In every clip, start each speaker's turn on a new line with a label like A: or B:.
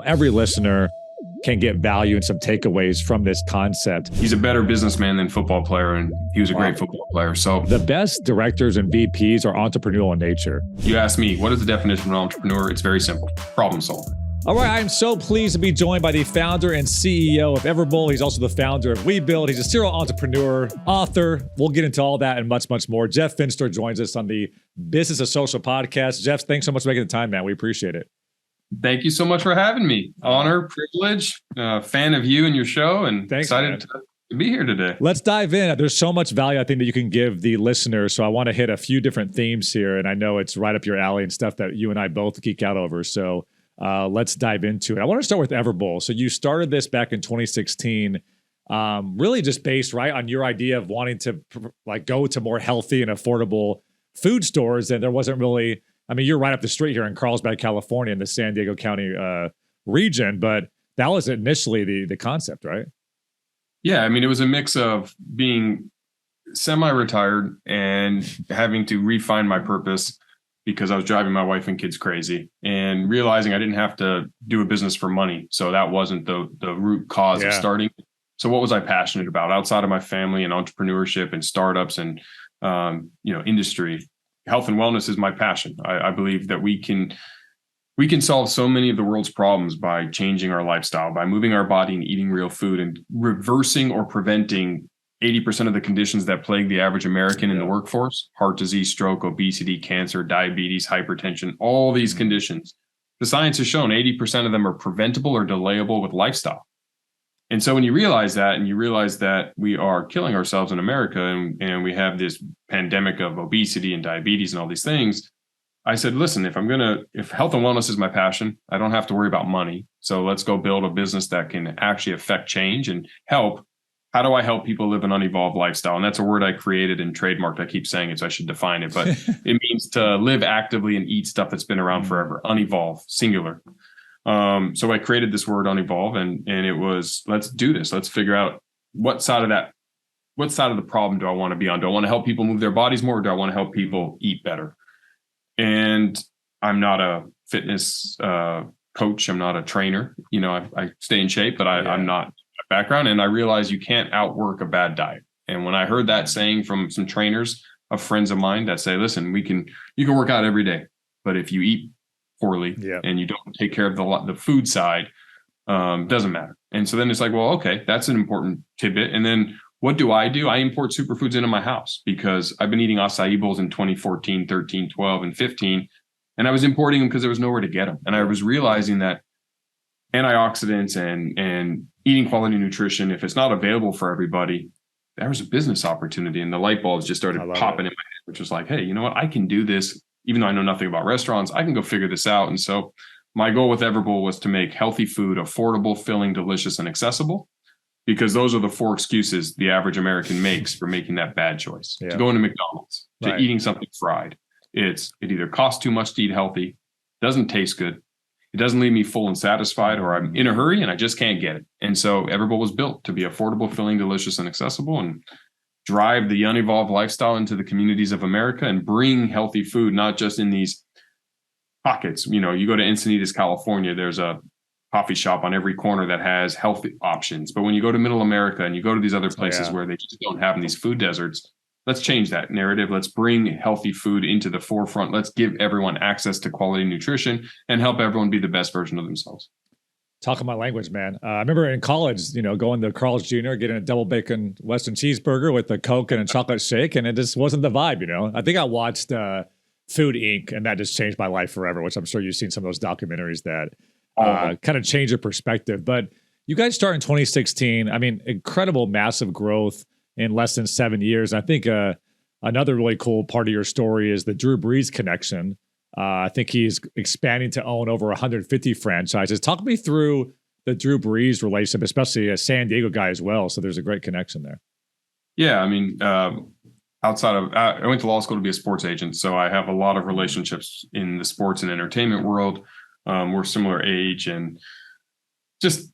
A: every listener can get value and some takeaways from this concept.
B: He's a better businessman than football player, and he was a great football player. So
A: the best directors and VPs are entrepreneurial in nature.
B: You ask me, what is the definition of an entrepreneur? It's very simple. Problem solver.
A: All right, I am so pleased to be joined by the founder and CEO of everbowl. He's also the founder of WeBuild. He's a serial entrepreneur, author. We'll get into all that and much, much more. Jeff Fenster joins us on the Business of Social podcast. Jeff, thanks so much for making the time, man. We appreciate it.
B: Thank you so much for having me. Honor, privilege, fan of you and your show, and
A: thanks,
B: excited to be here today.
A: Let's dive in. There's so much value I think that you can give the listeners. So I want to hit a few different themes here, and I know it's right up your alley and stuff that you and I both geek out over. So let's dive into it. I want to start with everbowl. So you started this back in 2016, really just based right on your idea of wanting to like go to more healthy and affordable food stores, and there wasn't really. I mean, you're right up the street here in Carlsbad, California, in the San Diego County region, but that was initially the concept, right?
B: Yeah, I mean, it was a mix of being semi-retired and having to refine my purpose because I was driving my wife and kids crazy, and realizing I didn't have to do a business for money. So that wasn't the root cause of starting. So what was I passionate about outside of my family and entrepreneurship and startups and industry? Health and wellness is my passion. I believe that we can solve so many of the world's problems by changing our lifestyle, by moving our body and eating real food, and reversing or preventing 80% of the conditions that plague the average American in the workforce: heart disease, stroke, obesity, cancer, diabetes, hypertension, all these conditions. The science has shown 80% of them are preventable or delayable with lifestyle. And so when you realize that, and you realize that we are killing ourselves in America, and we have this pandemic of obesity and diabetes and all these things, I said, listen, if health and wellness is my passion, I don't have to worry about money. So let's go build a business that can actually affect change and help. How do I help people live an unevolved lifestyle? And that's a word I created and trademarked. I keep saying it, so I should define it, but it means to live actively and eat stuff that's been around forever, unevolved, singular. So I created this word unevolve, and it was, let's do this. Let's figure out what side of the problem do I want to be on? Do I want to help people move their bodies more, or do I want to help people eat better? And I'm not a fitness coach. I'm not a trainer. I stay in shape, but I'm not a background. And I realized you can't outwork a bad diet. And when I heard that saying from some trainers of friends of mine that say, listen, you can work out every day, but if you eat poorly and you don't take care of the food side, doesn't matter. And so then it's like, well, okay, that's an important tidbit. And then what do? I import superfoods into my house because I've been eating acai bowls in 2014, 13, 12, and 15. And I was importing them because there was nowhere to get them. And I was realizing that antioxidants and eating quality nutrition, if it's not available for everybody, there was a business opportunity. And the light bulbs just started popping in my head, which was like, hey, you know what? I can do this. Even though I know nothing about restaurants, I can go figure this out. And so my goal with everbowl was to make healthy food affordable, filling, delicious, and accessible, because those are the four excuses the average American makes for making that bad choice. To go into McDonald's, to eating something fried. It either costs too much to eat healthy, doesn't taste good, it doesn't leave me full and satisfied, or I'm in a hurry and I just can't get it. And so everbowl was built to be affordable, filling, delicious, and accessible, and drive the unevolved lifestyle into the communities of America and bring healthy food, not just in these pockets. You go to Encinitas, California, there's a coffee shop on every corner that has healthy options. But when you go to middle America and you go to these other places where they just don't have these food deserts, let's change that narrative. Let's bring healthy food into the forefront. Let's give everyone access to quality nutrition and help everyone be the best version of themselves.
A: Talking my language, man. I remember in college, going to Carl's Jr., getting a double bacon Western cheeseburger with a Coke and a chocolate shake, and it just wasn't the vibe, I think I watched Food Inc., and that just changed my life forever, which I'm sure you've seen some of those documentaries that kind of change your perspective. But you guys started in 2016. I mean, incredible, massive growth in less than 7 years. I think another really cool part of your story is the Drew Brees connection. I think he's expanding to own over 150 franchises. Talk me through the Drew Brees relationship, especially a San Diego guy as well. So there's a great connection there.
B: Yeah, I mean, I went to law school to be a sports agent, so I have a lot of relationships in the sports and entertainment world. We're similar age and just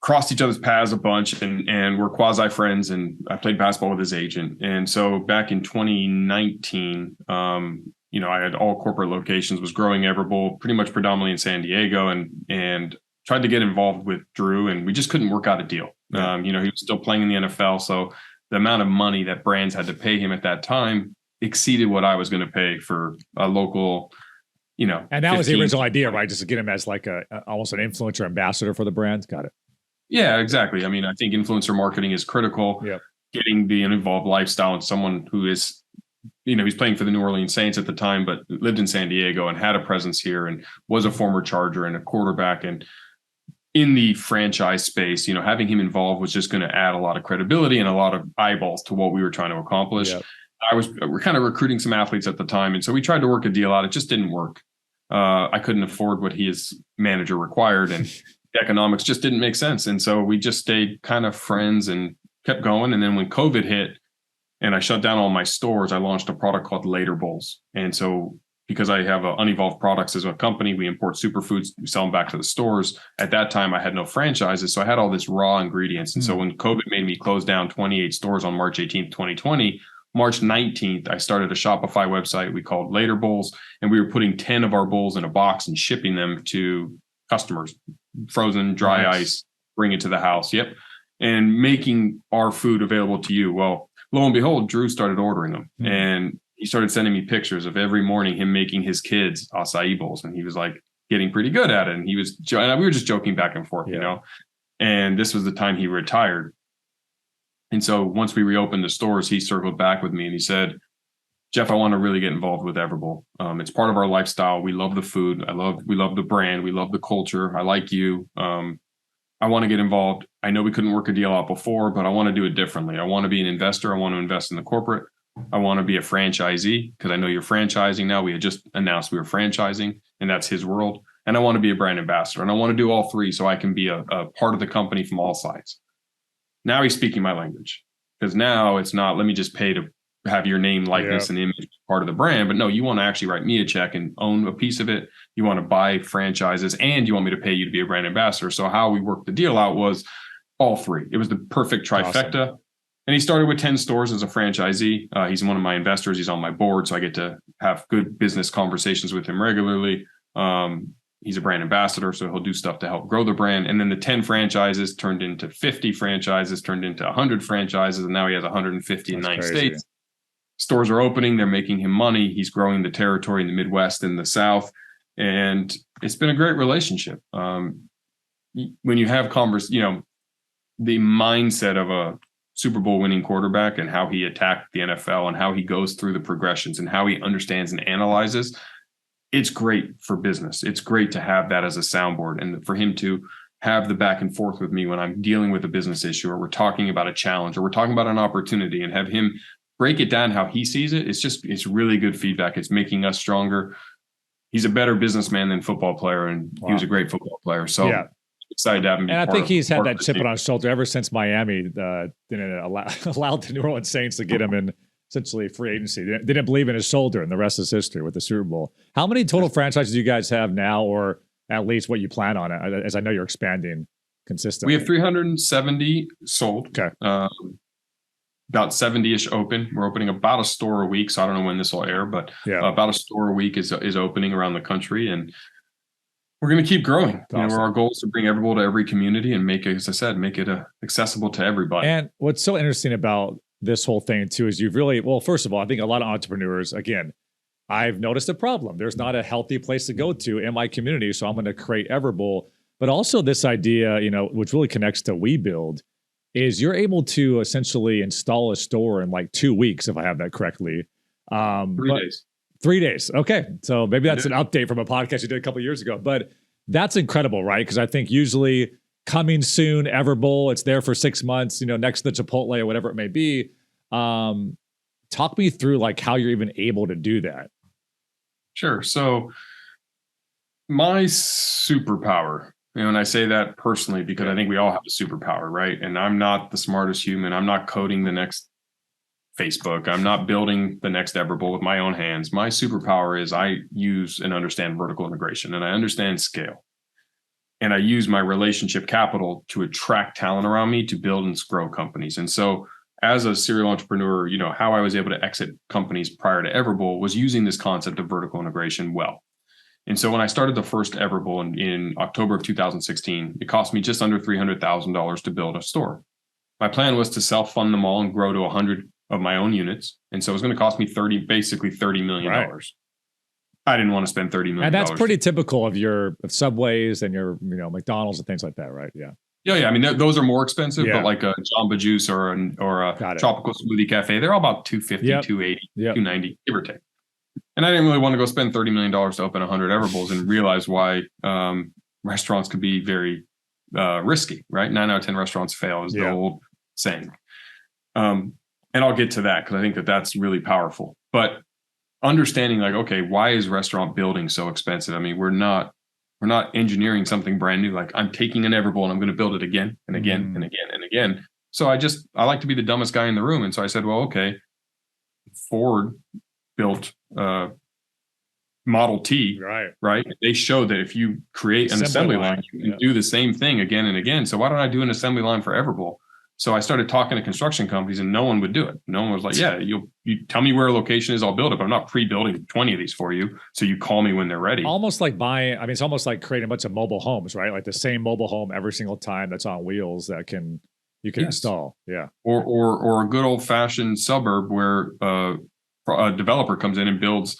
B: crossed each other's paths a bunch, and we're quasi friends. And I played basketball with his agent. And so back in 2019, I had all corporate locations, was growing everbowl pretty much predominantly in San Diego, and tried to get involved with Drew, and we just couldn't work out a deal.
A: Yeah.
B: He was still playing in the NFL, so the amount of money that brands had to pay him at that time exceeded what I was going to pay for a local,
A: And that was the original idea, right? Just to get him as like almost an influencer ambassador for the brand. Got it.
B: Yeah, exactly. I mean, I think influencer marketing is critical.
A: Yep.
B: Getting the involved lifestyle and someone who is, he's playing for the New Orleans Saints at the time, but lived in San Diego and had a presence here and was a former Charger and a quarterback. And in the franchise space, having him involved was just going to add a lot of credibility and a lot of eyeballs to what we were trying to accomplish.
A: Yep.
B: We're kind of recruiting some athletes at the time. And so we tried to work a deal out. It just didn't work. I couldn't afford what his manager required, and the economics just didn't make sense. And so we just stayed kind of friends and kept going. And then when COVID hit and I shut down all my stores, I launched a product called Later Bowls. And so because I have Unevolved Products as a company, we import superfoods, we sell them back to the stores. At that time, I had no franchises, so I had all this raw ingredients. And so when COVID made me close down 28 stores on March 18th, 2020, March 19th, I started a Shopify website we called Later Bowls, and we were putting 10 of our bowls in a box and shipping them to customers, frozen, dry ice, bring it to the house. Yep. And making our food available to you. Well, lo and behold, Drew started ordering them, and he started sending me pictures of every morning him making his kids acai bowls, and he was like getting pretty good at it. And we were just joking back and forth, and this was the time he retired. And so once we reopened the stores, he circled back with me and he said, Jeff, I want to really get involved with everbowl. It's part of our lifestyle. We love the food. We love the brand. We love the culture. I like you. I want to get involved. I know we couldn't work a deal out before, but I want to do it differently. I want to be an investor. I want to invest in the corporate. I want to be a franchisee because I know you're franchising now. We had just announced we were franchising, and that's his world. And I want to be a brand ambassador, and I want to do all three so I can be a part of the company from all sides. Now he's speaking my language, because now it's not, let me just pay to have your name, likeness, and image part of the brand. But no, you want to actually write me a check and own a piece of it. You want to buy franchises, and you want me to pay you to be a brand ambassador. So how we worked the deal out was all three. It was the perfect trifecta. Awesome. And he started with 10 stores as a franchisee. He's one of my investors. He's on my board, so I get to have good business conversations with him regularly. He's a brand ambassador, so he'll do stuff to help grow the brand. And then the 10 franchises turned into 50 franchises, turned into 100 franchises, and now he has 150 in 9 states. Stores are opening. They're making him money. He's growing the territory in the Midwest and the South. And it's been a great relationship. When you have the mindset of a Super Bowl winning quarterback and how he attacked the NFL and how he goes through the progressions and how he understands and analyzes, it's great for business. It's great to have that as a soundboard, and for him to have the back and forth with me when I'm dealing with a business issue, or we're talking about a challenge, or we're talking about an opportunity, and have him break it down how he sees it. It's really good feedback. It's making us stronger. He's a better businessman than football player, and he was a great football player. So excited to have him.
A: And I think he's had that chip on his shoulder ever since Miami didn't allowed the New Orleans Saints to get him in essentially free agency. They didn't believe in his shoulder, and the rest is history with the Super Bowl. How many total franchises do you guys have now, or at least what you plan on, as I know you're expanding consistently?
B: We have 370 sold.
A: Okay.
B: About 70-ish open. We're opening about a store a week, so I don't know when this will air, but about a store a week is opening around the country, and we're going to keep growing. Awesome. Our goal is to bring everbowl to every community and make it, as I said, make it accessible to everybody.
A: And what's so interesting about this whole thing too is first of all, I think a lot of entrepreneurs, again, I've noticed a problem. There's not a healthy place to go to in my community, so I'm going to create everbowl. But also this idea, which really connects to WeBuild, is you're able to essentially install a store in like 2 weeks, if I have that correctly.
B: 3 days.
A: 3 days. Okay. So maybe that's an update from a podcast you did a couple of years ago, but that's incredible, right? Because I think usually coming soon, everbowl, it's there for 6 months, next to the Chipotle or whatever it may be. Talk me through like how you're even able to do that.
B: Sure. So my superpower, and I say that personally because I think we all have a superpower, right? And I'm not the smartest human. I'm not coding the next Facebook. I'm not building the next everbowl with my own hands. My superpower is I use and understand vertical integration, and I understand scale. And I use my relationship capital to attract talent around me to build and grow companies. And so as a serial entrepreneur, you know, how I was able to exit companies prior to everbowl was using this concept of vertical integration well. And so when I started the first everbowl in October of 2016, it cost me just under $300,000 to build a store. My plan was to self-fund them all and grow to 100 of my own units. And so it was going to cost me basically $30 million. Right. I didn't want to spend $30 million.
A: And that's pretty typical of of Subways and your, you know, McDonald's and things like that, right? Yeah.
B: Yeah. I mean, those are more expensive, but like a Jamba Juice or a Tropical Smoothie Cafe, they're all about $250, $280, $290, give or take. And I didn't really want to go spend $30 million to open 100 everbowls and realize why restaurants could be very risky, right? 9 out of 10 restaurants fail is the old saying. And I'll get to that because I think that's really powerful. But understanding like, okay, why is restaurant building so expensive? I mean, we're not engineering something brand new. Like I'm taking an everbowl and I'm going to build it again and again and again and again. So I like to be the dumbest guy in the room. And so I said, well, okay, Ford built Model T, right? They show that if you create an assembly line, you can do the same thing again and again. So why don't I do an assembly line for everbowl? So I started talking to construction companies and no one would do it. No one was like, yeah, you tell me where a location is, I'll build it, but I'm not pre-building 20 of these for you. So you call me when they're ready. Almost like
A: it's almost like creating a bunch of mobile homes, right? Like the same mobile home every single time that's on wheels that you can install. Yeah.
B: Or a good old fashioned suburb where a developer comes in and builds,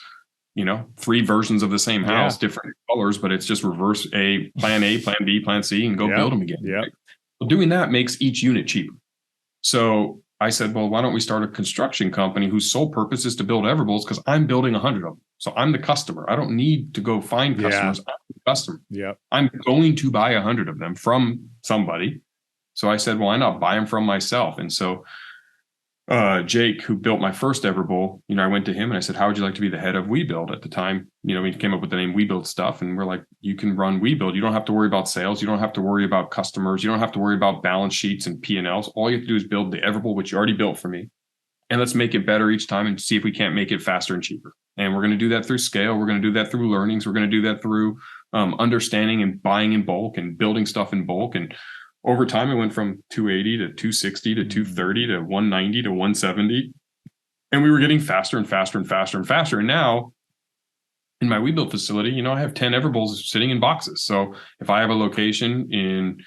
B: you know, 3 versions of the same house, different colors, but it's just reverse plan A, plan B, plan C, and go build them again.
A: Yeah.
B: Right? Well, doing that makes each unit cheaper. So I said, well, why don't we start a construction company whose sole purpose is to build everbowls because I'm building 100 of them. So I'm the customer. I don't need to go find customers. I'm the customer.
A: Yeah.
B: I'm going to buy 100 of them from somebody. So I said, well, why not buy them from myself? And so Jake, who built my first everbowl, you know, I went to him and I said, how would you like to be the head of WeBuild? At the time, you know, we came up with the name WeBuild stuff. And we're like, you can run WeBuild. You don't have to worry about sales. You don't have to worry about customers. You don't have to worry about balance sheets and P&Ls. All you have to do is build the everbowl, which you already built for me. And let's make it better each time and see if we can't make it faster and cheaper. And we're going to do that through scale. We're going to do that through learnings. We're going to do that through understanding and buying in bulk and building stuff in bulk. And over time, it went from 280 to 260 to 230 to 190 to 170. And we were getting faster and faster and faster and faster. And now in my WeBuild facility, you know, I have 10 everbowls sitting in boxes. So if I have a location in,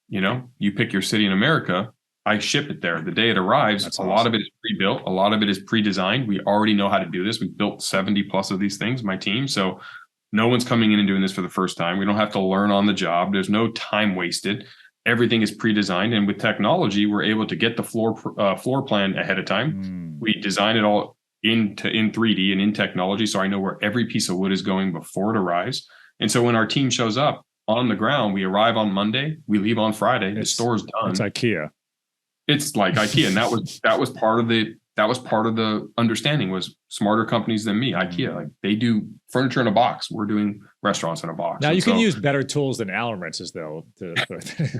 B: you know, you pick your city in America, I ship it there. The day it arrives, That's awesome. Lot of it is pre-built. A lot of it is pre-designed. We already know how to do this. We've built 70 plus of these things, my team. So no one's coming in and doing this for the first time. We don't have to learn on the job. There's no time wasted. Everything is pre-designed, and with technology, we're able to get the floor plan ahead of time. We design it all in 3D and in technology, so I know where every piece of wood is going before it arrives. And so when our team shows up on the ground, we arrive on Monday, we leave on Friday. The store's done.
A: It's IKEA.
B: It's like IKEA, and that was part of the understanding was smarter companies than me. IKEA, like they do furniture in a box. We're doing restaurants in a box.
A: Now you can use better tools than Allen wrenches, though.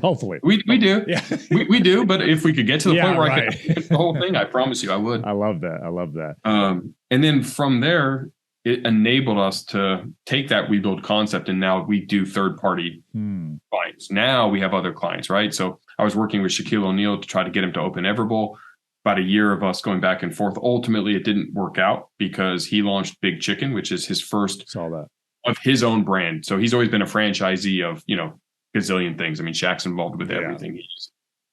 A: Hopefully,
B: we do. Yeah, we do. But if we could get to the point where I could fix the whole thing, I promise you, I would.
A: I love that.
B: And then from there, it enabled us to take that WeBuild concept, and now we do third-party clients. Now we have other clients, right? So I was working with Shaquille O'Neal to try to get him to open everbowl. About a year of us going back and forth. Ultimately, it didn't work out because he launched Big Chicken, which is his first of his own brand. So he's always been a franchisee of, you know, gazillion things. I mean, Shaq's involved with everything.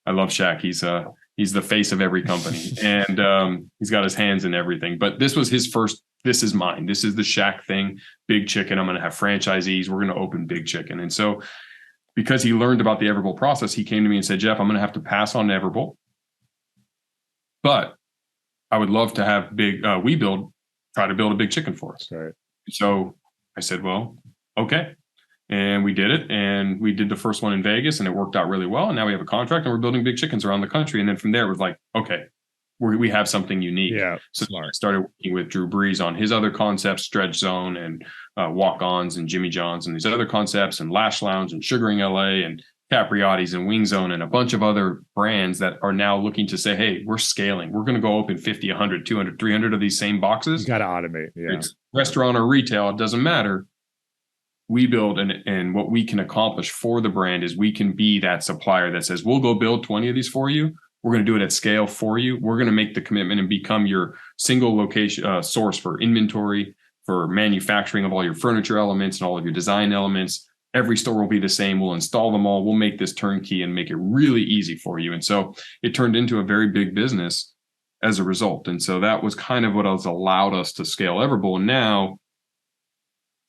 B: I love Shaq. He's the face of every company, and he's got his hands in everything. But this was his first. This is mine. This is the Shaq thing. Big Chicken. I'm going to have franchisees. We're going to open Big Chicken. And so, because he learned about the everbowl process, he came to me and said, Jeff, I'm going to have to pass on everbowl. But I would love to have WeBuild try to build a Big Chicken for us.
A: Right.
B: So I said, well, okay. And we did it. And we did the first one in Vegas, and it worked out really well. And now we have a contract, and we're building Big Chickens around the country. And then from there, it was like, okay, we have something unique.
A: Yeah.
B: So I started working with Drew Brees on his other concepts, Stretch Zone and Walk-Ons and Jimmy John's and these other concepts, and Lash Lounge and Sugaring LA and Capriotti's and Wing Zone and a bunch of other brands that are now looking to say, hey, we're scaling. We're going to go open 50, 100, 200, 300 of these same boxes.
A: You got to automate. Yeah.
B: It's restaurant or retail, it doesn't matter. WeBuild and what we can accomplish for the brand is we can be that supplier that says, we'll go build 20 of these for you, We're going to do it at scale for you. We're going to make the commitment and become your single location source for inventory, for manufacturing of all your furniture elements and all of your design elements. Every store will be the same. We'll install them all. We'll make this turnkey and make it really easy for you. And so it turned into a very big business as a result. And so that was kind of what has allowed us to scale everbowl. And now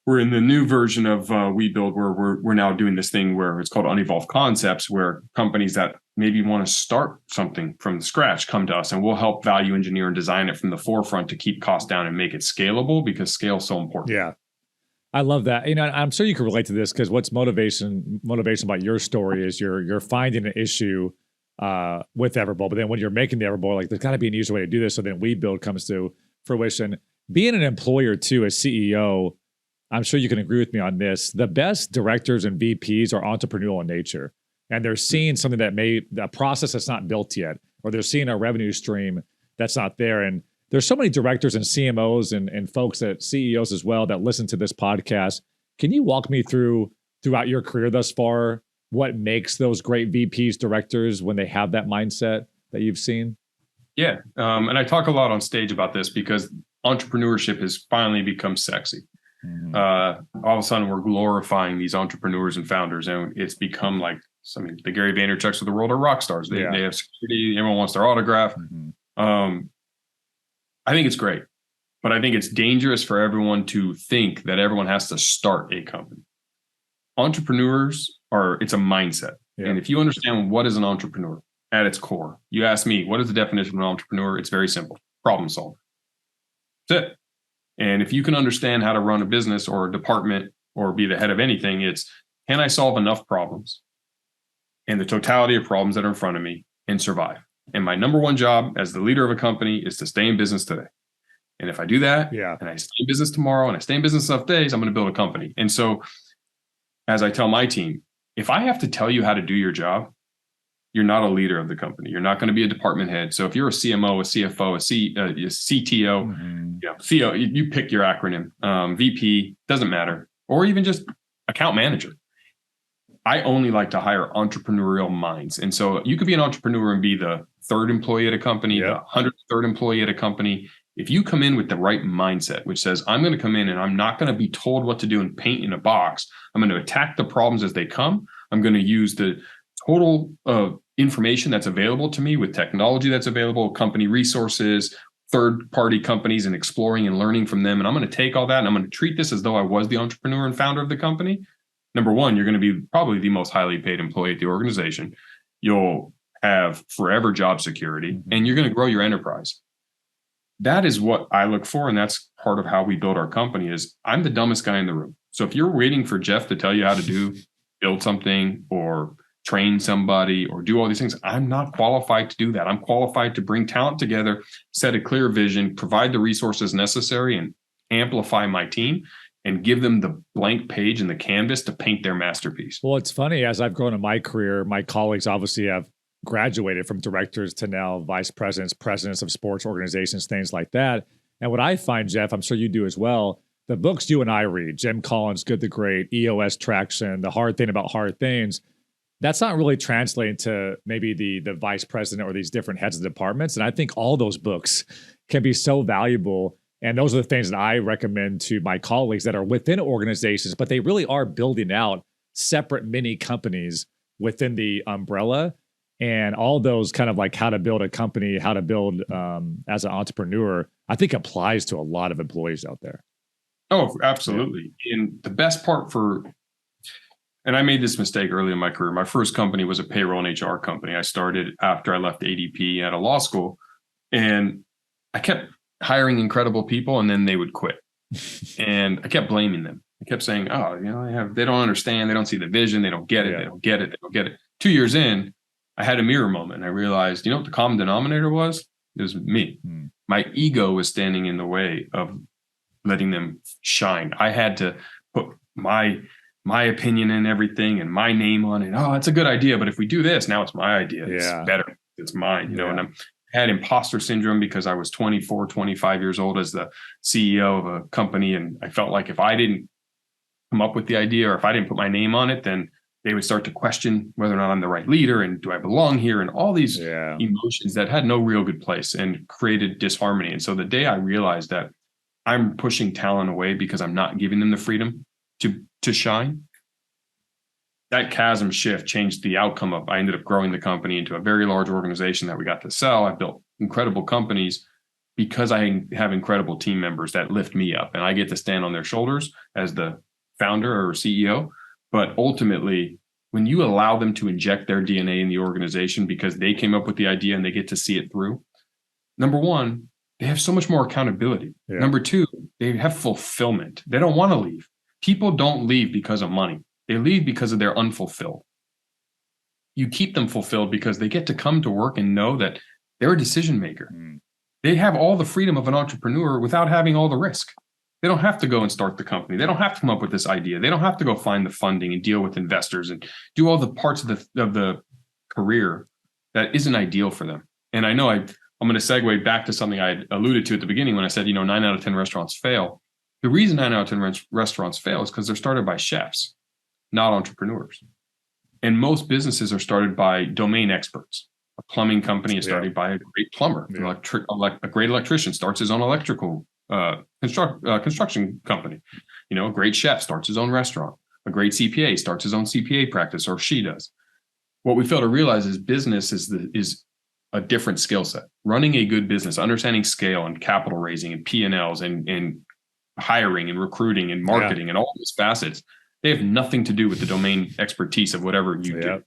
B: we're in the new version of WeBuild, where we're now doing this thing where it's called unevolved concepts, where companies that maybe want to start something from scratch come to us, and we'll help value engineer and design it from the forefront to keep costs down and make it scalable, because scale is so important.
A: Yeah. I love that. I'm sure you can relate to this, because what's motivation about your story is you're finding an issue with everbowl, but then when you're making the everbowl, like, there's got to be an easier way to do this. So then WeBuild comes to fruition. Being an employer too, as CEO, I'm sure you can agree with me on this. The best directors and VPs are entrepreneurial in nature, and they're seeing something a process that's not built yet, or they're seeing a revenue stream that's not there. And there's so many directors and CMOs and folks that CEOs as well that listen to this podcast. Can you walk me throughout your career thus far, what makes those great VPs, directors, when they have that mindset that you've seen?
B: Yeah. And I talk a lot on stage about this because entrepreneurship has finally become sexy. Mm-hmm. All of a sudden we're glorifying these entrepreneurs and founders, and it's become like, the Gary Vaynerchuk's of the world are rock stars. They have security. Everyone wants their autograph. Mm-hmm. I think it's great, but I think it's dangerous for everyone to think that everyone has to start a company. Entrepreneurs it's a mindset. Yeah. And if you understand what is an entrepreneur at its core, you ask me, what is the definition of an entrepreneur? It's very simple. Problem solver. That's it. And if you can understand how to run a business or a department or be the head of anything, it's, can I solve enough problems and the totality of problems that are in front of me and survive? And my number one job as the leader of a company is to stay in business today. And if I do that, and I stay in business tomorrow, and I stay in business enough days, I'm going to build a company. And so, as I tell my team, if I have to tell you how to do your job, you're not a leader of the company. You're not going to be a department head. So if you're a CMO, a CFO, a CTO, mm-hmm. CEO, you pick your acronym, VP, doesn't matter, or even just account manager. I only like to hire entrepreneurial minds. And so you could be an entrepreneur and be the third employee at a company, the 103rd employee at a company. If you come in with the right mindset, which says, I'm going to come in and I'm not going to be told what to do and paint in a box. I'm going to attack the problems as they come. I'm going to use the total information that's available to me with technology that's available, company resources, third-party companies, and exploring and learning from them. And I'm going to take all that and I'm going to treat this as though I was the entrepreneur and founder of the company. Number one, you're going to be probably the most highly paid employee at the organization. You'll have forever job security, and you're going to grow your enterprise. That is what I look for, and that's part of how we build our company. Is I'm the dumbest guy in the room. So if you're waiting for Jeff to tell you how to build something or train somebody or do all these things, I'm not qualified to do that. I'm qualified to bring talent together, set a clear vision, provide the resources necessary, and amplify my team and give them the blank page and the canvas to paint their masterpiece.
A: Well, it's funny, as I've grown in my career, my colleagues obviously have graduated from directors to now vice presidents, presidents of sports organizations, things like that. And what I find, Jeff, I'm sure you do as well, the books you and I read, Jim Collins' Good to Great, EOS Traction, The Hard Thing About Hard Things, that's not really translating to maybe the vice president or these different heads of departments. And I think all those books can be so valuable. And those are the things that I recommend to my colleagues that are within organizations, but they really are building out separate mini companies within the umbrella. And all those kind of like how to build a company, how to build as an entrepreneur, I think applies to a lot of employees out there.
B: Oh, absolutely. And the best part and I made this mistake early in my career. My first company was a payroll and HR company. I started after I left ADP at a law school, and I kept hiring incredible people, and then they would quit. And I kept blaming them. I kept saying, they don't understand. They don't see the vision. They don't get it. They don't get it. They don't get it. 2 years in, I had a mirror moment. And I realized, what the common denominator was? It was me. My ego was standing in the way of letting them shine. I had to put my opinion in everything and my name on it. Oh, it's a good idea. But if we do this, now it's my idea. It's better. It's mine, and I had imposter syndrome because I was 24, 25 years old as the CEO of a company. And I felt like if I didn't come up with the idea, or if I didn't put my name on it, then they would start to question whether or not I'm the right leader and do I belong here, and all these emotions that had no real good place and created disharmony. And so the day I realized that I'm pushing talent away because I'm not giving them the freedom to shine, that chasm shift changed the outcome of, I ended up growing the company into a very large organization that we got to sell. I built incredible companies because I have incredible team members that lift me up, and I get to stand on their shoulders as the founder or CEO. But ultimately, when you allow them to inject their DNA in the organization because they came up with the idea and they get to see it through, number one, they have so much more accountability. Yeah. Number two, they have fulfillment. They don't want to leave. People don't leave because of money. They leave because of they're unfulfilled. You keep them fulfilled because they get to come to work and know that they're a decision maker. They have all the freedom of an entrepreneur without having all the risk. They don't have to go and start the company. They don't have to come up with this idea. They don't have to go find the funding and deal with investors and do all the parts of the career that isn't ideal for them. And I know I'm going to segue back to something I alluded to at the beginning when I said, 9 out of 10 restaurants fail. The reason 9 out of 10 restaurants fail is because they're started by chefs, not entrepreneurs. And most businesses are started by domain experts. A plumbing company is started by a great plumber. A great electrician starts his own electrical construction company. A great chef starts his own restaurant. A great CPA starts his own CPA practice, or she does. What we fail to realize is business is a different skill set. Running a good business, understanding scale and capital raising and P&Ls and hiring and recruiting and marketing and all those facets, they have nothing to do with the domain expertise of whatever you do.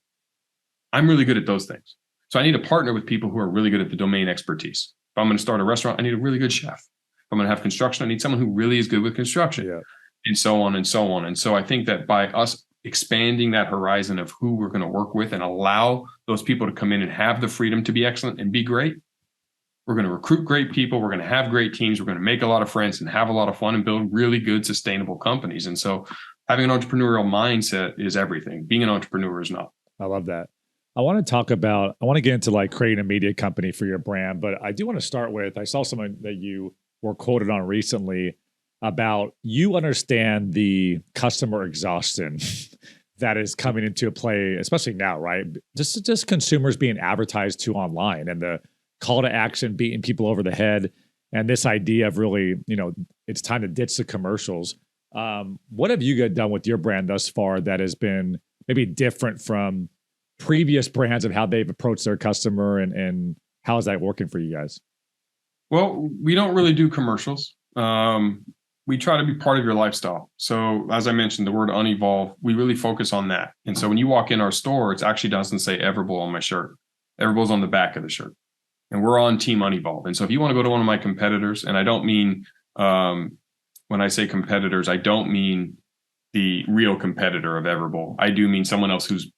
B: I'm really good at those things. So I need to partner with people who are really good at the domain expertise. If I'm going to start a restaurant, I need a really good chef. If I'm going to have construction, I need someone who really is good with construction, and so on and so on. And so I think that by us expanding that horizon of who we're going to work with and allow those people to come in and have the freedom to be excellent and be great, we're going to recruit great people. We're going to have great teams. We're going to make a lot of friends and have a lot of fun and build really good, sustainable companies. And so having an entrepreneurial mindset is everything. Being an entrepreneur is not.
A: I love that. I want to get into like creating a media company for your brand, but I do want to start with, I saw something that you were quoted on recently about you understand the customer exhaustion that is coming into play, especially now, right? Just consumers being advertised to online and the call to action beating people over the head. And this idea of really, it's time to ditch the commercials. What have you done with your brand thus far that has been maybe different from previous brands of how they've approached their customer, and how is that working for you guys?
B: Well, we don't really do commercials. We try to be part of your lifestyle. So as I mentioned, the word unevolve, we really focus on that. And so when you walk in our store, it actually doesn't say everbowl on my shirt. Everbowl's on the back of the shirt. And we're on Team Unevolve. And so if you want to go to one of my competitors, and I don't mean, when I say competitors, I don't mean the real competitor of Everbowl. I do mean someone else who's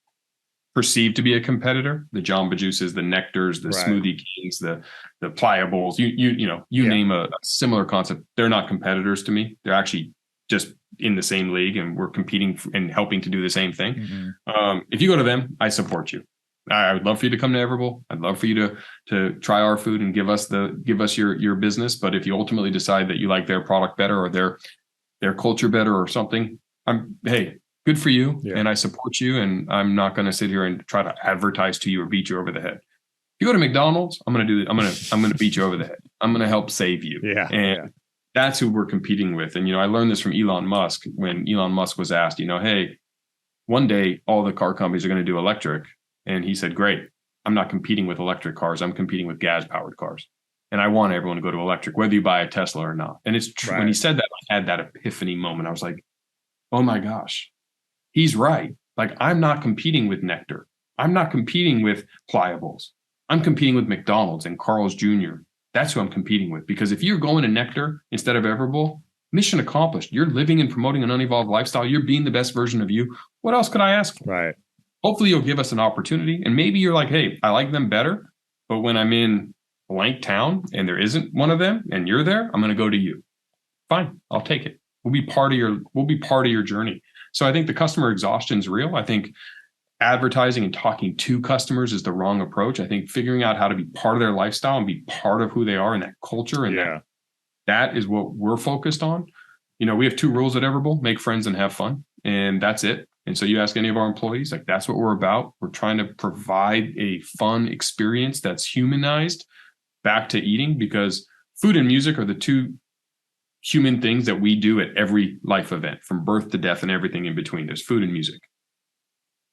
B: perceived to be a competitor. The Jamba Juices, the Nectars, the Smoothie Kings, the Pliables, you name a similar concept. They're not competitors to me. They're actually just in the same league, and we're competing and helping to do the same thing. Mm-hmm. If you go to them, I support you. I would love for you to come to Everbowl. I'd love for you to try our food and give us your business. But if you ultimately decide that you like their product better or their culture better or something, hey, good for you. Yeah. And I support you. And I'm not going to sit here and try to advertise to you or beat you over the head. If you go to McDonald's, I'm going to do it. I'm going to beat you over the head. I'm going to help save you. Yeah. And that's who we're competing with. And, I learned this from Elon Musk when Elon Musk was asked, hey, one day all the car companies are going to do electric. And he said, great, I'm not competing with electric cars. I'm competing with gas-powered cars. And I want everyone to go to electric, whether you buy a Tesla or not. And it's true. Right. When he said that, I had that epiphany moment. I was like, oh my gosh, he's right. Like, I'm not competing with Nectar. I'm not competing with Pliables. I'm competing with McDonald's and Carl's Jr. That's who I'm competing with. Because if you're going to Nectar instead of Everbowl, mission accomplished. You're living and promoting an unevolved lifestyle. You're being the best version of you. What else could I ask for? Right. Hopefully you'll give us an opportunity, and maybe you're like, hey, I like them better, but when I'm in blank town and there isn't one of them and you're there, I'm going to go to you. Fine. I'll take it. We'll be part of your journey. So I think the customer exhaustion is real. I think advertising and talking to customers is the wrong approach. I think figuring out how to be part of their lifestyle and be part of who they are and that culture, and that is what we're focused on. We have 2 rules at Everbowl: make friends and have fun. And that's it. And so you ask any of our employees, like, that's what we're about. We're trying to provide a fun experience that's humanized back to eating, because food and music are the two human things that we do at every life event, from birth to death and everything in between. There's food and music.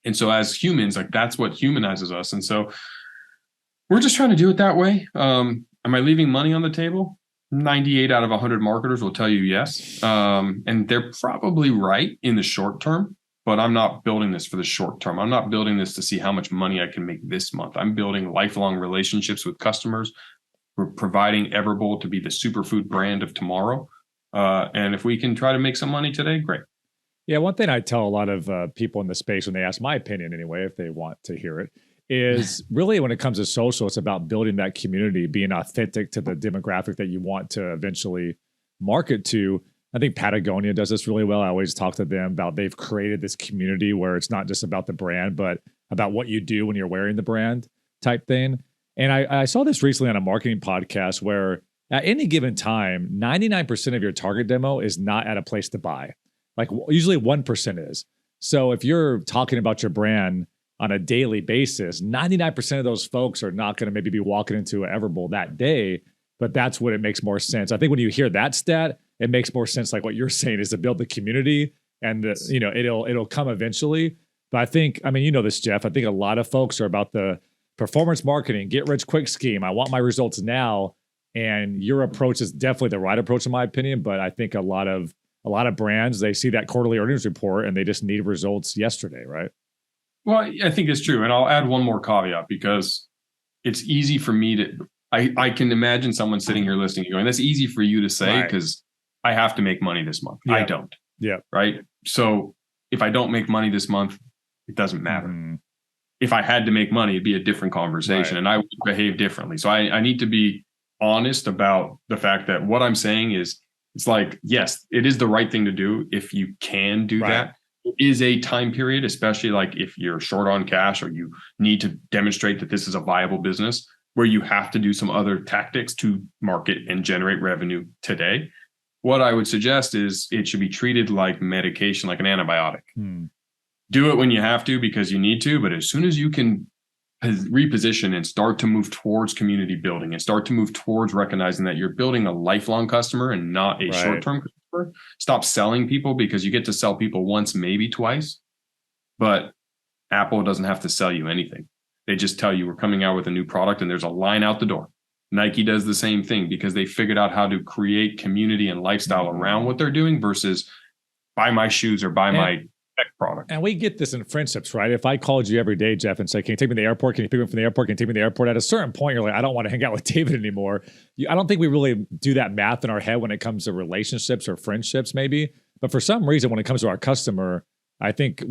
B: And so as humans, like, that's what humanizes us. And so we're just trying to do it that way. Am I leaving money on the table? 98 out of 100 marketers will tell you yes. And they're probably right in the short term, but I'm not building this for the short term. I'm not building this to see how much money I can make this month. I'm building lifelong relationships with customers. We're providing everbowl to be the superfood brand of tomorrow. And if we can try to make some money today, great.
A: Yeah, one thing I tell a lot of people in the space when they ask my opinion anyway, if they want to hear it, is really when it comes to social, it's about building that community, being authentic to the demographic that you want to eventually market to. I think Patagonia does this really well. I always talk to them about they've created this community where it's not just about the brand, but about what you do when you're wearing the brand type thing. And I saw this recently on a marketing podcast where at any given time, 99% of your target demo is not at a place to buy. Like usually 1% is. So if you're talking about your brand on a daily basis, 99% of those folks are not going to maybe be walking into an everbowl that day, but that's what it makes more sense. I think when you hear that stat, it makes more sense. Like what you're saying is to build the community, and it'll come eventually. But I think, I mean, you know this, Jeff, I think a lot of folks are about the performance marketing, get rich quick scheme. I want my results now. And your approach is definitely the right approach in my opinion. But I think a lot of brands, they see that quarterly earnings report and they just need results yesterday, right?
B: Well, I think it's true. And I'll add one more caveat, because it's easy for me to, I can imagine someone sitting here listening going, that's easy for you to say because I have to make money this month.
A: Yeah.
B: I don't.
A: Yeah.
B: Right. So if I don't make money this month, it doesn't matter. Mm-hmm. If I had to make money, it'd be a different conversation, and I would behave differently. So I need to be honest about the fact that what I'm saying is, it's like, yes, it is the right thing to do if you can do that. It is a time period, especially like if you're short on cash or you need to demonstrate that this is a viable business, where you have to do some other tactics to market and generate revenue today. What I would suggest is it should be treated like medication, like an antibiotic. Do it when you have to because you need to, but as soon as you can reposition and start to move towards community building and start to move towards recognizing that you're building a lifelong customer and not a short-term customer, stop selling people, because you get to sell people once, maybe twice. But Apple doesn't have to sell you anything. They just tell you we're coming out with a new product and there's a line out the door. Nike does the same thing because they figured out how to create community and lifestyle around what they're doing versus buy my shoes or buy my tech product.
A: And we get this in friendships, right? If I called you every day, Jeff, and say, can you take me to the airport? Can you pick me up from the airport? Can you take me to the airport? At a certain point, you're like, I don't want to hang out with David anymore. I don't think we really do that math in our head when it comes to relationships or friendships, maybe. But for some reason, when it comes to our customer, I think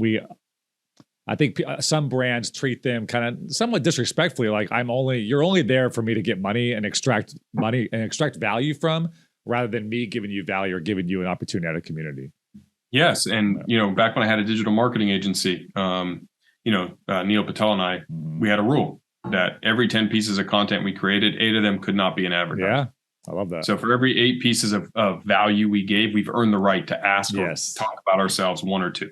A: some brands treat them kind of somewhat disrespectfully, like you're only there for me to get money and extract value from, rather than me giving you value or giving you an opportunity at a community.
B: Yes. And, back when I had a digital marketing agency, Neil Patel and I, we had a rule that every 10 pieces of content we created, 8 of them could not be an advertisement.
A: Yeah, I love that.
B: So for every 8 pieces of value we gave, we've earned the right to ask or talk about ourselves 1 or 2.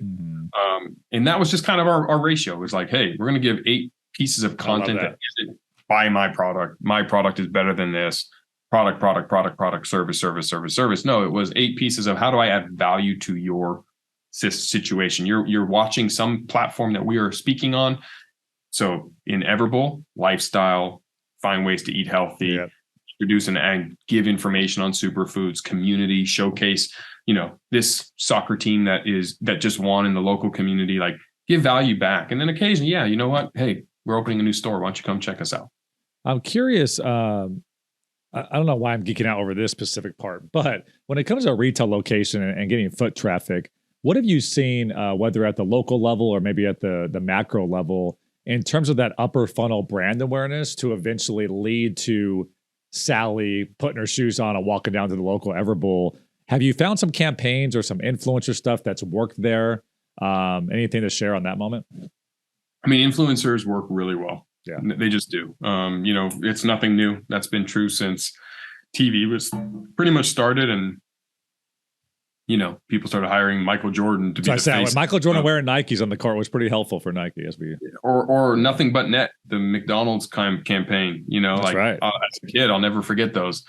B: And that was just kind of our ratio. It was like, hey, we're going to give 8 pieces of content that isn't buy my product. My product is better than this. Product, service. No, it was 8 pieces of how do I add value to your situation. You're watching some platform that we are speaking on. So in everbowl, lifestyle, find ways to eat healthy, introduce and give information on superfoods, community, showcase, this soccer team that just won in the local community, like give value back. And then occasionally, you know what? Hey, we're opening a new store. Why don't you come check us out?
A: I'm curious. I don't know why I'm geeking out over this specific part, but when it comes to a retail location and getting foot traffic, what have you seen, whether at the local level or maybe at the macro level, in terms of that upper funnel brand awareness to eventually lead to Sally putting her shoes on and walking down to the local everbowl? Have you found some campaigns or some influencer stuff that's worked there? Anything to share on that moment?
B: I mean, influencers work really well.
A: Yeah,
B: they just do. It's nothing new. That's been true since TV was pretty much started. And, people started hiring Michael Jordan to be the face.
A: Michael Jordan wearing Nikes on the court was pretty helpful for Nike.
B: Or nothing but net, the McDonald's campaign.
A: That's right.
B: As a kid, I'll never forget those.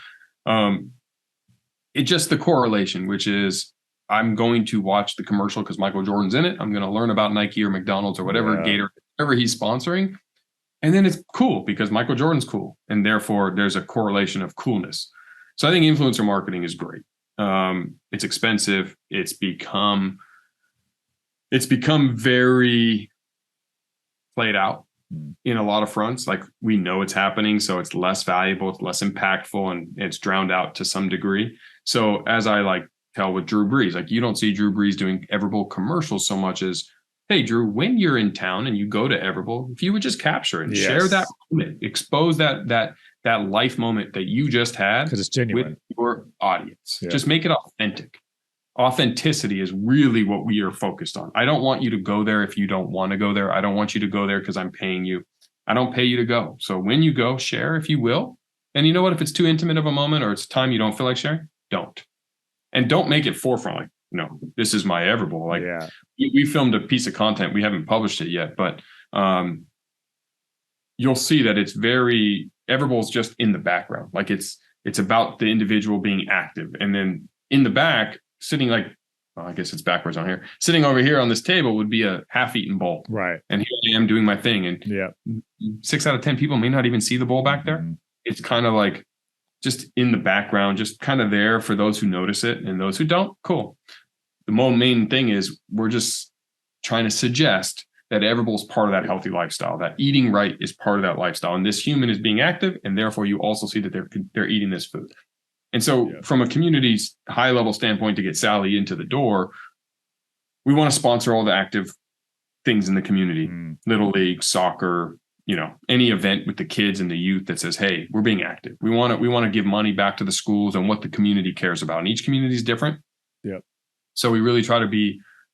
B: It's just the correlation, which is I'm going to watch the commercial because Michael Jordan's in it. I'm going to learn about Nike or McDonald's or whatever, Gator, whatever he's sponsoring. And then it's cool because Michael Jordan's cool. And therefore, there's a correlation of coolness. So I think influencer marketing is great. It's expensive. It's become very played out in a lot of fronts. Like, we know it's happening, so it's less valuable, it's less impactful, and it's drowned out to some degree. So as I tell with Drew Brees, you don't see Drew Brees doing everbowl commercials so much as, hey, Drew, when you're in town and you go to everbowl, if you would just capture and share that moment, expose that life moment that you just had,
A: because it's genuine,
B: with your audience. Just make it authentic. Authenticity is really what we are focused on. I don't want you to go there if you don't want to go there. I don't want you to go there because I'm paying you. I don't pay you to go. So when you go, share if you will. And you know what? If it's too intimate of a moment or it's time you don't feel like sharing, don't. And don't make it forefront. This is my everbowl. We filmed a piece of content. We haven't published it yet, but you'll see that it's very, everbowl's just in the background. It's about the individual being active. And then in the back, sitting I guess it's backwards on here. Sitting over here on this table would be a half-eaten bowl.
A: Right.
B: And here I am doing my thing. And 6 out of 10 people may not even see the bowl back there. Mm-hmm. It's kind of just in the background, just kind of there for those who notice it, and those who don't, cool. The main thing is we're just trying to suggest that everbowl is part of that healthy lifestyle, that eating right is part of that lifestyle. And this human is being active, and therefore you also see that they're eating this food. And so from a community's high level standpoint, to get Sally into the door, we want to sponsor all the active things in the community, Little League, soccer, any event with the kids and the youth that says, hey, we're being active. We want to give money back to the schools and what the community cares about. And each community is different.
A: Yeah.
B: So we really try to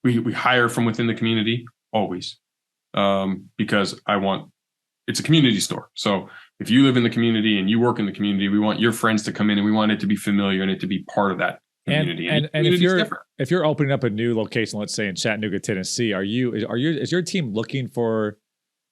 B: we hire from within the community always, because it's a community store. So if you live in the community and you work in the community, we want your friends to come in and we want it to be familiar and it to be part of that community.
A: And if you're opening up a new location, let's say in Chattanooga, Tennessee, is your team looking for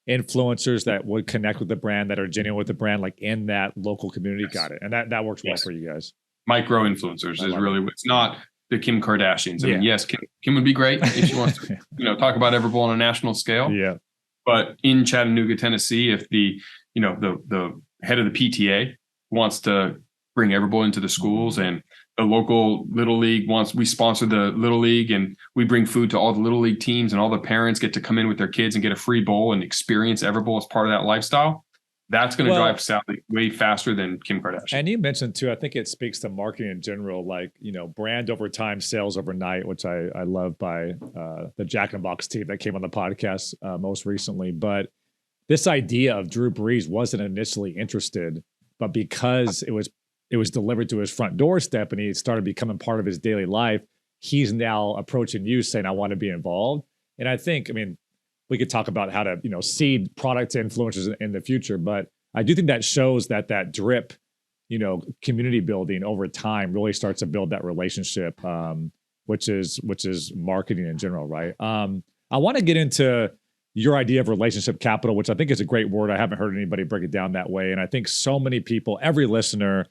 A: influencers that would connect with the brand, that are genuine with the brand, in that local community? Yes. Got it. And that works well for you guys.
B: Micro influencers is really, it's not the Kim Kardashians. I mean, yes, Kim would be great if she wants to, talk about everbowl on a national scale.
A: Yeah.
B: But in Chattanooga, Tennessee, if the head of the PTA wants to bring everbowl into the schools, and the local Little League we sponsor the Little League, and we bring food to all the Little League teams, and all the parents get to come in with their kids and get a free bowl and experience everbowl as part of that lifestyle, that's going to drive Sally way faster than Kim Kardashian.
A: And you mentioned too, I think it speaks to marketing in general, brand over time, sales overnight, which I love by the Jack in the Box team that came on the podcast most recently. But this idea of Drew Brees wasn't initially interested, but because it was delivered to his front doorstep and he started becoming part of his daily life, he's now approaching you saying, I want to be involved. And I think, we could talk about how to, seed product to influencers in the future, but I do think that shows that drip, community building over time really starts to build that relationship, which is marketing in general, right? I want to get into your idea of relationship capital, which I think is a great word. I haven't heard anybody break it down that way. And I think so many people, every listener,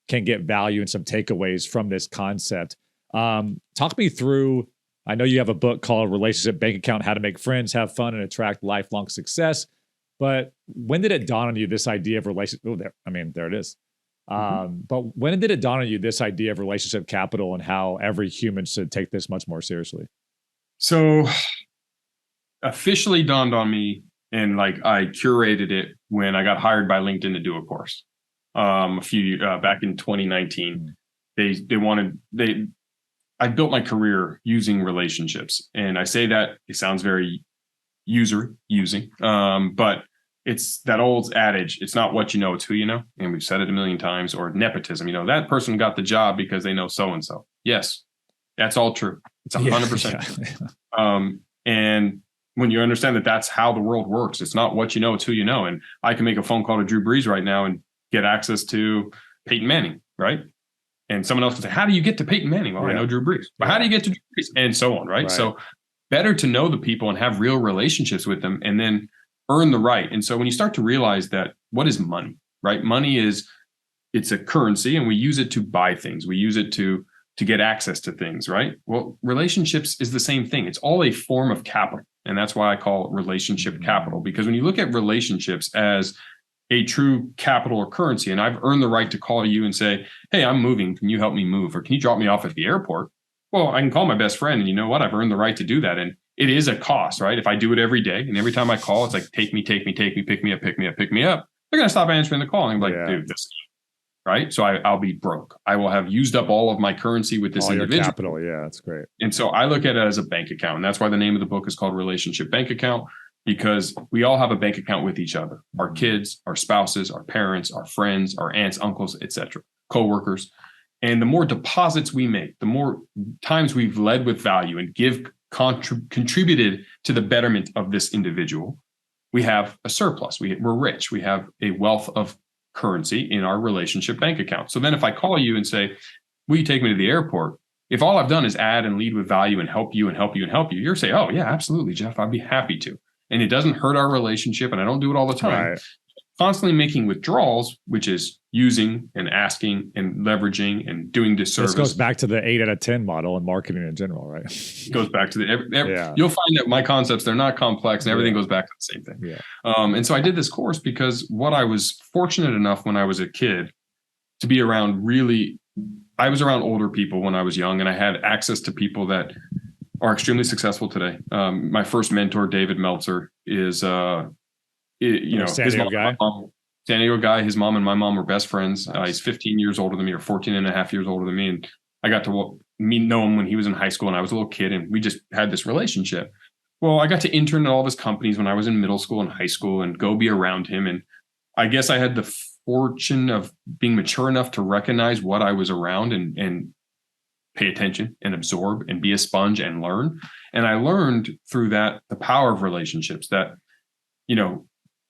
A: can get value and some takeaways from this concept. Talk me through, I know you have a book called Relationship Bank Account, How to Make Friends, Have Fun, and Attract Lifelong Success. But when did it dawn on you, this idea of relationship? Oh, there it is. But when did it dawn on you, this idea of relationship capital, and how every human should take this much more seriously?
B: So officially dawned on me, and I curated it when I got hired by LinkedIn to do a course. Back in 2019, I built my career using relationships. And I say that it sounds very using, but it's that old adage, it's not what you know, it's who you know. And we've said it a million times. Or nepotism, that person got the job because they know so-and-so. Yes, that's all true. It's 100%. Yeah. And when you understand that that's how the world works, it's not what you know, it's who you know. And I can make a phone call to Drew Brees right now and get access to Peyton Manning, right? And someone else can say, how do you get to Peyton Manning? Well, I know Drew Brees. But how do you get to Drew Brees? And so on, right? So better to know the people and have real relationships with them and then earn the right. And so when you start to realize that, what is money, right? Money it's a currency, and we use it to buy things. We use it to get access to things, right? Well, relationships is the same thing. It's all a form of capital. And that's why I call it relationship capital, because when you look at relationships as a true capital or currency, and I've earned the right to call you and say, hey, I'm moving. Can you help me move? Or can you drop me off at the airport? Well, I can call my best friend, and you know what? I've earned the right to do that. And it is a cost, right? If I do it every day, and every time I call, it's like, take me, pick me up. They're going to stop answering the call. And I'm like, dude, this, right? So I'll be broke. I will have used up all of my currency with this individual.
A: Your capital. Yeah, that's great.
B: And so I look at it as a bank account. And that's why the name of the book is called Relationship Bank Account, because we all have a bank account with each other, our kids, our spouses, our parents, our friends, our aunts, uncles, etc., coworkers. And the more deposits we make, the more times we've led with value and contributed to the betterment of this individual, we have a surplus. We're rich. We have a wealth of currency in our relationship bank account. So then if I call you and say, will you take me to the airport? If all I've done is add and lead with value and help you, you're saying, oh yeah, absolutely, Jeff, I'd be happy to. And it doesn't hurt our relationship, and I don't do it all the time.
A: Right.
B: Constantly making withdrawals, which is using and asking and leveraging and doing disservice.
A: This goes back to the 8 out of 10 model and marketing in general, right?
B: It goes back to you'll find that my concepts, they're not complex, and everything goes back to the same thing.
A: Yeah.
B: And so I did this course because what I was fortunate enough when I was a kid to be around I was around older people when I was young, and I had access to people that are extremely successful today. My first mentor, David Meltzer, is San Diego guy. His mom and my mom were best friends.
A: Nice.
B: He's 15 years older than me, or 14 and a half years older than me. And I got to know him when he was in high school and I was a little kid, and we just had this relationship. Well, I got to intern at all of his companies when I was in middle school and high school and go be around him. And I guess I had the fortune of being mature enough to recognize what I was around and pay attention and absorb and be a sponge and learn. And I learned through that the power of relationships that,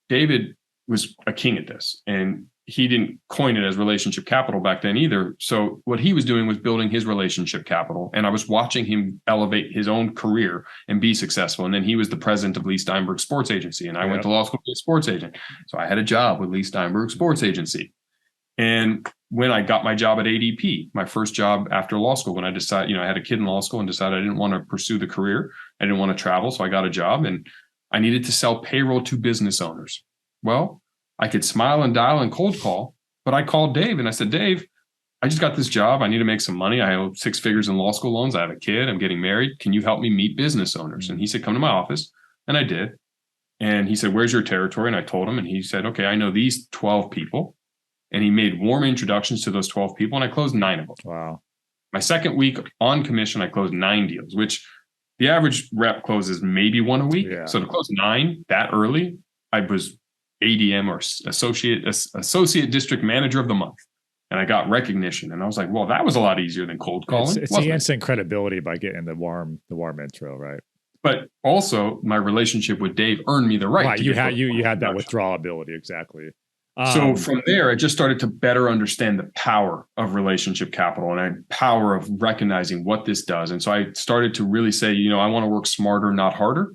B: David was a king at this, and he didn't coin it as relationship capital back then either. So what he was doing was building his relationship capital, and I was watching him elevate his own career and be successful. And then he was the president of Lee Steinberg Sports Agency, and I went to law school to be a sports agent. So I had a job with Lee Steinberg Sports Agency. And when I got my job at ADP, my first job after law school, when I decided, I had a kid in law school and decided I didn't want to pursue the career, I didn't want to travel, so I got a job, and I needed to sell payroll to business owners. Well, I could smile and dial and cold call, but I called Dave and I said, Dave, I just got this job. I need to make some money. I owe 6 figures in law school loans. I have a kid. I'm getting married. Can you help me meet business owners? And he said, come to my office. And I did. And he said, where's your territory? And I told him, and he said, okay, I know these 12 people. And he made warm introductions to those 12 people, and I closed 9 of them.
A: Wow.
B: My second week on commission, I closed 9 deals, which the average rep closes maybe 1 a week.
A: Yeah.
B: So to close 9 that early, I was ADM, or associate district manager of the month. And I got recognition. And I was like, well, that was a lot easier than cold calling.
A: It's the instant credibility by getting the warm intro, right?
B: But also my relationship with Dave earned me the right.
A: Right. You had that withdrawal ability. Exactly.
B: So from there, I just started to better understand the power of relationship capital and the power of recognizing what this does. And so I started to really say, I want to work smarter, not harder.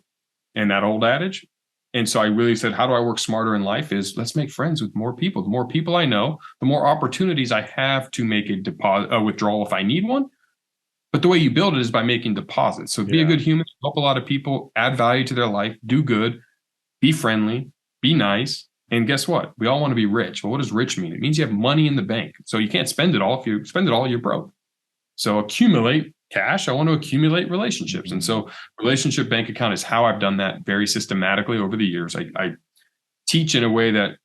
B: And that old adage. And so I really said, how do I work smarter in life is let's make friends with more people. The more people I know, the more opportunities I have to make a withdrawal if I need one. But the way you build it is by making deposits. So be a good human, help a lot of people, add value to their life, do good, be friendly, be nice. And guess what? We all want to be rich. Well, what does rich mean? It means you have money in the bank. So you can't spend it all. If you spend it all, you're broke. So accumulate cash. I want to accumulate relationships. And so relationship bank account is how I've done that very systematically over the years. I teach in a way that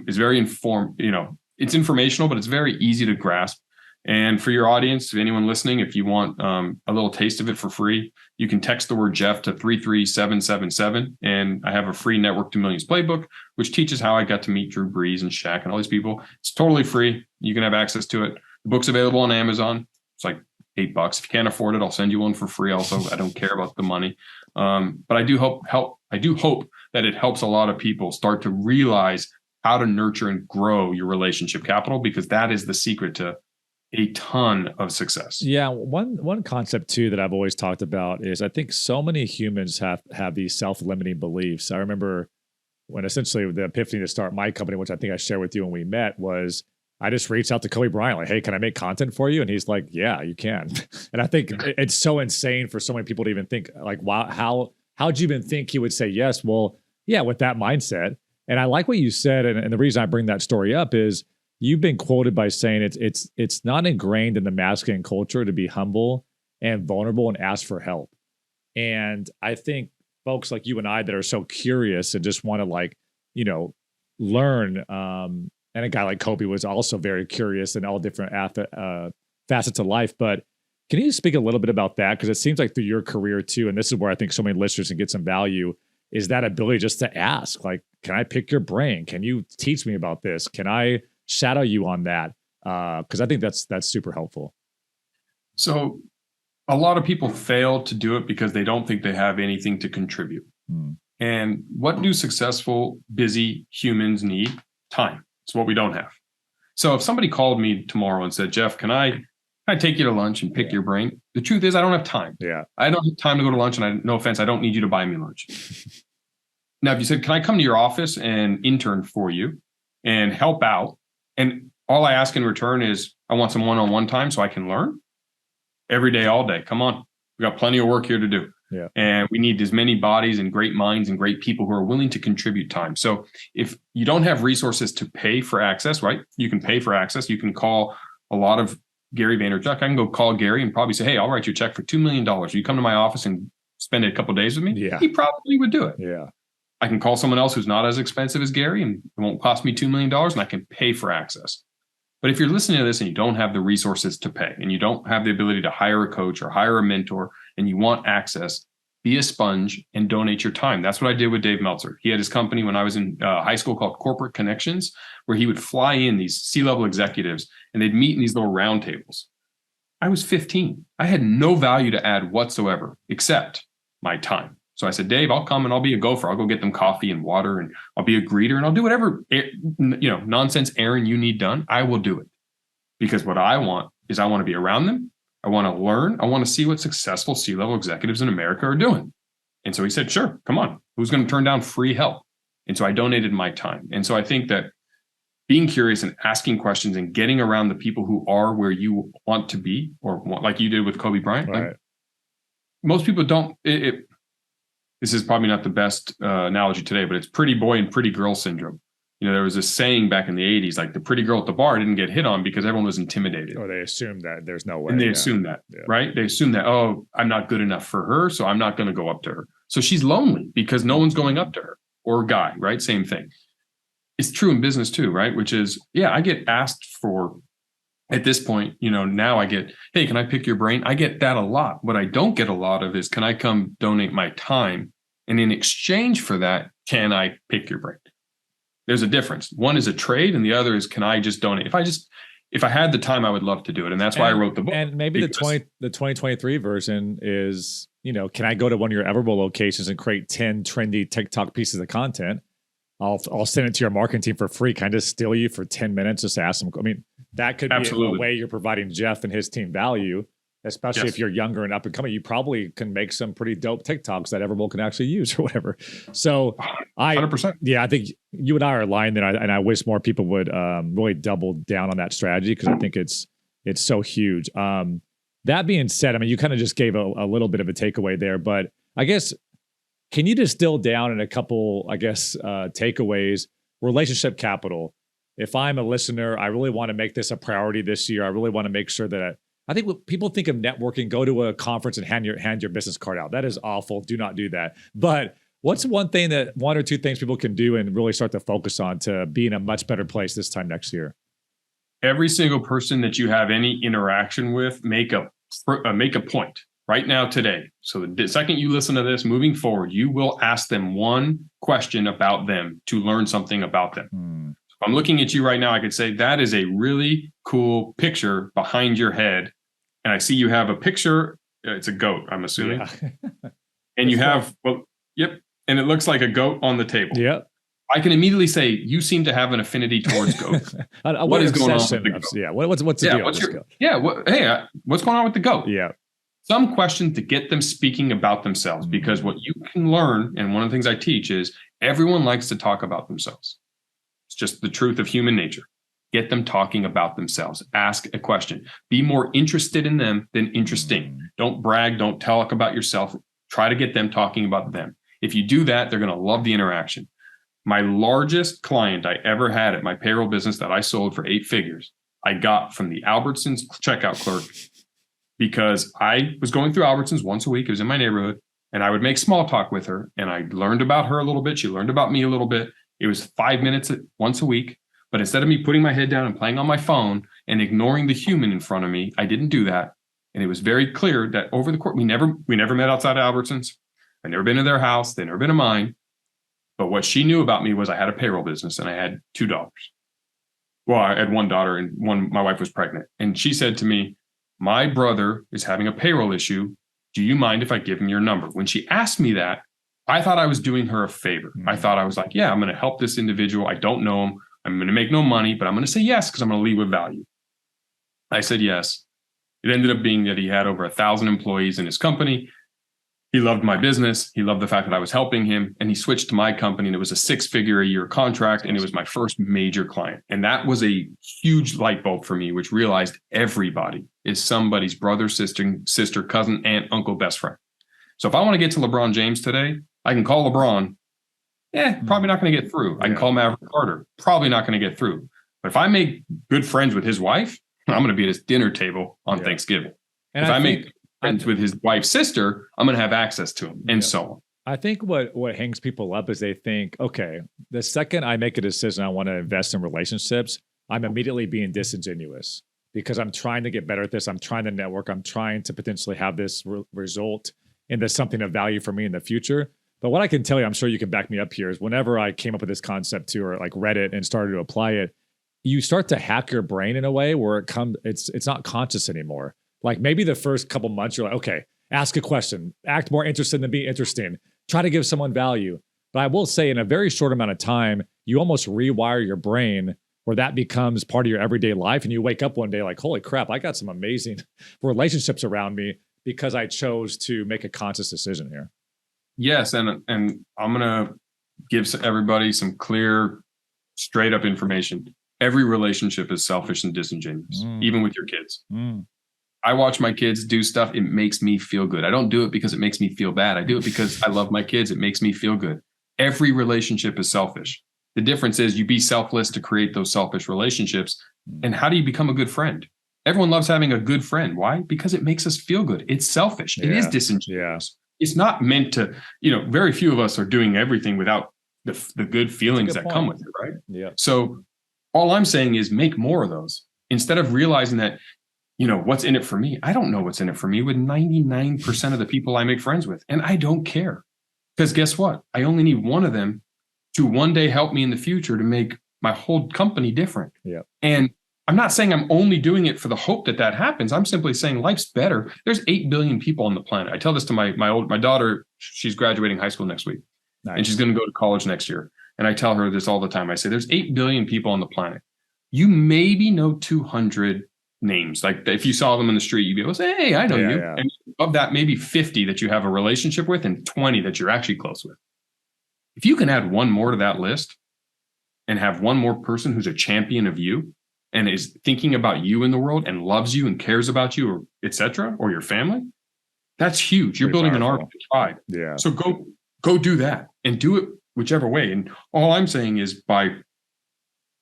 B: is very informed. It's informational, but it's very easy to grasp. And for your audience, if anyone listening, if you want a little taste of it for free, you can text the word Jeff to 33777. And I have a free Network to Millions playbook, which teaches how I got to meet Drew Brees and Shaq and all these people. It's totally free. You can have access to it. The book's available on Amazon. It's like $8. If you can't afford it, I'll send you one for free. Also, I don't care about the money. But I do hope that it helps a lot of people start to realize how to nurture and grow your relationship capital, because that is the secret to a ton of success.
A: Yeah, one concept too that I've always talked about is I think so many humans have these self-limiting beliefs. I remember when essentially the epiphany to start my company, which I think I shared with you when we met, was I just reached out to Kobe Bryant, like, hey, can I make content for you? And he's like, yeah, you can. And I think it's so insane for so many people to even think like, wow, how'd you even think he would say yes? Well, yeah, with that mindset. And I like what you said. And the reason I bring that story up is you've been quoted by saying it's not ingrained in the masculine culture to be humble and vulnerable and ask for help. And I think folks like you and I that are so curious and just want to like, learn. And a guy like Kobe was also very curious in all different facets of life. But can you speak a little bit about that? Because it seems like through your career too, and this is where I think so many listeners can get some value, is that ability just to ask, like, can I pick your brain? Can you teach me about this? Can I shadow you on that? Because I think that's super helpful.
B: So a lot of people fail to do it because they don't think they have anything to contribute. And what do successful, busy humans need? Time. It's what we don't have. So if somebody called me tomorrow and said, Jeff, can I take you to lunch and pick your brain? The truth is I don't have time.
A: Yeah.
B: I don't have time to go to lunch, and no offense, I don't need you to buy me lunch. Now, if you said, can I come to your office and intern for you and help out? And all I ask in return is I want some one-on-one time so I can learn every day, all day. Come on. We got plenty of work here to do.
A: Yeah.
B: And we need as many bodies and great minds and great people who are willing to contribute time. So if you don't have resources to pay for access, right? You can pay for access. You can call a lot of Gary Vaynerchuk. I can go call Gary and probably say, hey, I'll write you a check for $2 million. Will you come to my office and spend a couple of days with me?
A: Yeah.
B: He probably would do it.
A: Yeah.
B: I can call someone else who's not as expensive as Gary and it won't cost me $2 million and I can pay for access. But if you're listening to this and you don't have the resources to pay and you don't have the ability to hire a coach or hire a mentor and you want access, be a sponge and donate your time. That's what I did with Dave Meltzer. He had his company when I was in high school called Corporate Connections, where he would fly in these C-level executives and they'd meet in these little round tables. I was 15. I had no value to add whatsoever except my time. So I said, Dave, I'll come and I'll be a gopher. I'll go get them coffee and water and I'll be a greeter and I'll do whatever, nonsense errand you need done. I will do it because what I want is I want to be around them. I want to learn. I want to see what successful C-level executives in America are doing. And so he said, sure, come on. Who's going to turn down free help? And so I donated my time. And so I think that being curious and asking questions and getting around the people who are where you want to be, or like you did with Kobe Bryant.
A: Right.
B: Like, most people don't. This is probably not the best analogy today, but it's pretty boy and pretty girl syndrome. There was a saying back in the 80s, like the pretty girl at the bar didn't get hit on because everyone was intimidated.
A: Or they assumed that there's no way.
B: And they assume that, right? They assume that, oh, I'm not good enough for her, so I'm not going to go up to her. So she's lonely because no one's going up to her, or a guy, right? Same thing. It's true in business too, right? Which is, I get asked for, at this point, now I get, hey, can I pick your brain? I get that a lot. What I don't get a lot of is, can I come donate my time? And in exchange for that, can I pick your brain? There's a difference. One is a trade and the other is, can I just donate? If I had the time, I would love to do it. And that's why I wrote the book.
A: And maybe the 2023 version is, can I go to one of your everbowl locations and create 10 trendy TikTok pieces of content? I'll send it to your marketing team for free. Can I just steal you for 10 minutes? Just ask them. I mean, that could be a way you're providing Jeff and his team value, especially if you're younger and up and coming. You probably can make some pretty dope TikToks that everyone can actually use or whatever. So
B: 100%.
A: I think you and I are aligned there, and I wish more people would really double down on that strategy because I think it's so huge. That being said, I mean, you kind of just gave a little bit of a takeaway there, but I guess, can you distill down in a couple, takeaways? Relationship capital. If I'm a listener, I really want to make this a priority this year. I really want to make sure that I think when people think of networking, go to a conference and hand your business card out. That is awful. Do not do that. But what's one or two things people can do and really start to focus on to be in a much better place this time next year?
B: Every single person that you have any interaction with, make a point right now today. So the second you listen to this, moving forward, you will ask them one question about them to learn something about them. If I'm looking at you right now, I could say, that is a really cool picture behind your head. And I see you have a picture. It's a goat, I'm assuming. Yeah. And you have, and it looks like a goat on the table.
A: Yep.
B: I can immediately say, you seem to have an affinity towards goats. What is going on with the goat?
A: Yeah. What's the deal with this goat?
B: Yeah. What's going on with the goat?
A: Yeah.
B: Some question to get them speaking about themselves, because what you can learn, and one of the things I teach is everyone likes to talk about themselves. It's just the truth of human nature. Get them talking about themselves. Ask a question. Be more interested in them than interesting. Don't brag. Don't talk about yourself. Try to get them talking about them. If you do that, they're going to love the interaction. My largest client I ever had at my payroll business that I sold for 8 figures, I got from the Albertsons checkout clerk, because I was going through Albertsons once a week. It was in my neighborhood, and I would make small talk with her, and I learned about her a little bit. She learned about me a little bit. It was 5 minutes once a week. But instead of me putting my head down and playing on my phone and ignoring the human in front of me, I didn't do that. And it was very clear that over the course, we never met outside of Albertsons. I'd never been to their house. They'd never been to mine. But what she knew about me was I had a payroll business and I had 2 daughters. Well, I had 1 daughter and my wife was pregnant. And she said to me, my brother is having a payroll issue. Do you mind if I give him your number? When she asked me that, I thought I was doing her a favor. I thought I was like, yeah, I'm going to help this individual. I don't know him. I'm going to make no money, but I'm going to say yes because I'm going to lead with value. I said yes. It ended up being that he had over 1,000 employees in his company. He loved my business. He loved the fact that I was helping him, and he switched to my company, and it was a 6-figure a year contract, and it was my first major client. And that was a huge light bulb for me, which realized everybody is somebody's brother, sister, cousin, aunt, uncle, best friend. So if I want to get to LeBron James today, I can call LeBron. Probably not going to get through. I can call Maverick Carter. Probably not going to get through. But if I make good friends with his wife, I'm going to be at his dinner table on Thanksgiving. And if I make friends with his wife's sister, I'm going to have access to him, and so on.
A: I think what hangs people up is they think, okay, the second I make a decision I want to invest in relationships, I'm immediately being disingenuous because I'm trying to get better at this. I'm trying to network. I'm trying to potentially have this result into something of value for me in the future. But what I can tell you, I'm sure you can back me up here, is whenever I came up with this concept too, or like read it and started to apply it, you start to hack your brain in a way where it's not conscious anymore. Like maybe the first couple months, you're like, okay, ask a question, act more interested than be interesting, try to give someone value. But I will say in a very short amount of time, you almost rewire your brain where that becomes part of your everyday life. And you wake up one day like, holy crap, I got some amazing relationships around me because I chose to make a conscious decision here.
B: Yes, and I'm going to give everybody some clear, straight up information. Every relationship is selfish and disingenuous, even with your kids. I watch my kids do stuff. It makes me feel good. I don't do it because it makes me feel bad. I do it because I love my kids. It makes me feel good. Every relationship is selfish. The difference is you be selfless to create those selfish relationships. And how do you become a good friend? Everyone loves having a good friend. Why? Because it makes us feel good. It's selfish. It is disingenuous. It's not meant to, very few of us are doing everything without the good feelings that come with it, right?
A: Yeah.
B: So all I'm saying is make more of those instead of realizing that, what's in it for me. I don't know what's in it for me with 99% of the people I make friends with. And I don't care because guess what? I only need one of them to one day help me in the future to make my whole company different.
A: Yeah.
B: And I'm not saying I'm only doing it for the hope that happens. I'm simply saying life's better. There's 8 billion people on the planet. I tell this to my daughter. She's graduating high school next week. Nice. And she's going to go to college next year. And I tell her this all the time. I say, there's 8 billion people on the planet. You maybe know 200 names. Like if you saw them in the street, you'd be able to say, hey, I know you. Yeah. And of that, maybe 50 that you have a relationship with and 20 that you're actually close with. If you can add one more to that list and have one more person who's a champion of you, and is thinking about you in the world and loves you and cares about you, or et cetera, or your family, that's huge. You're building an army of pride.
A: Yeah.
B: So go do that and do it whichever way. And all I'm saying is by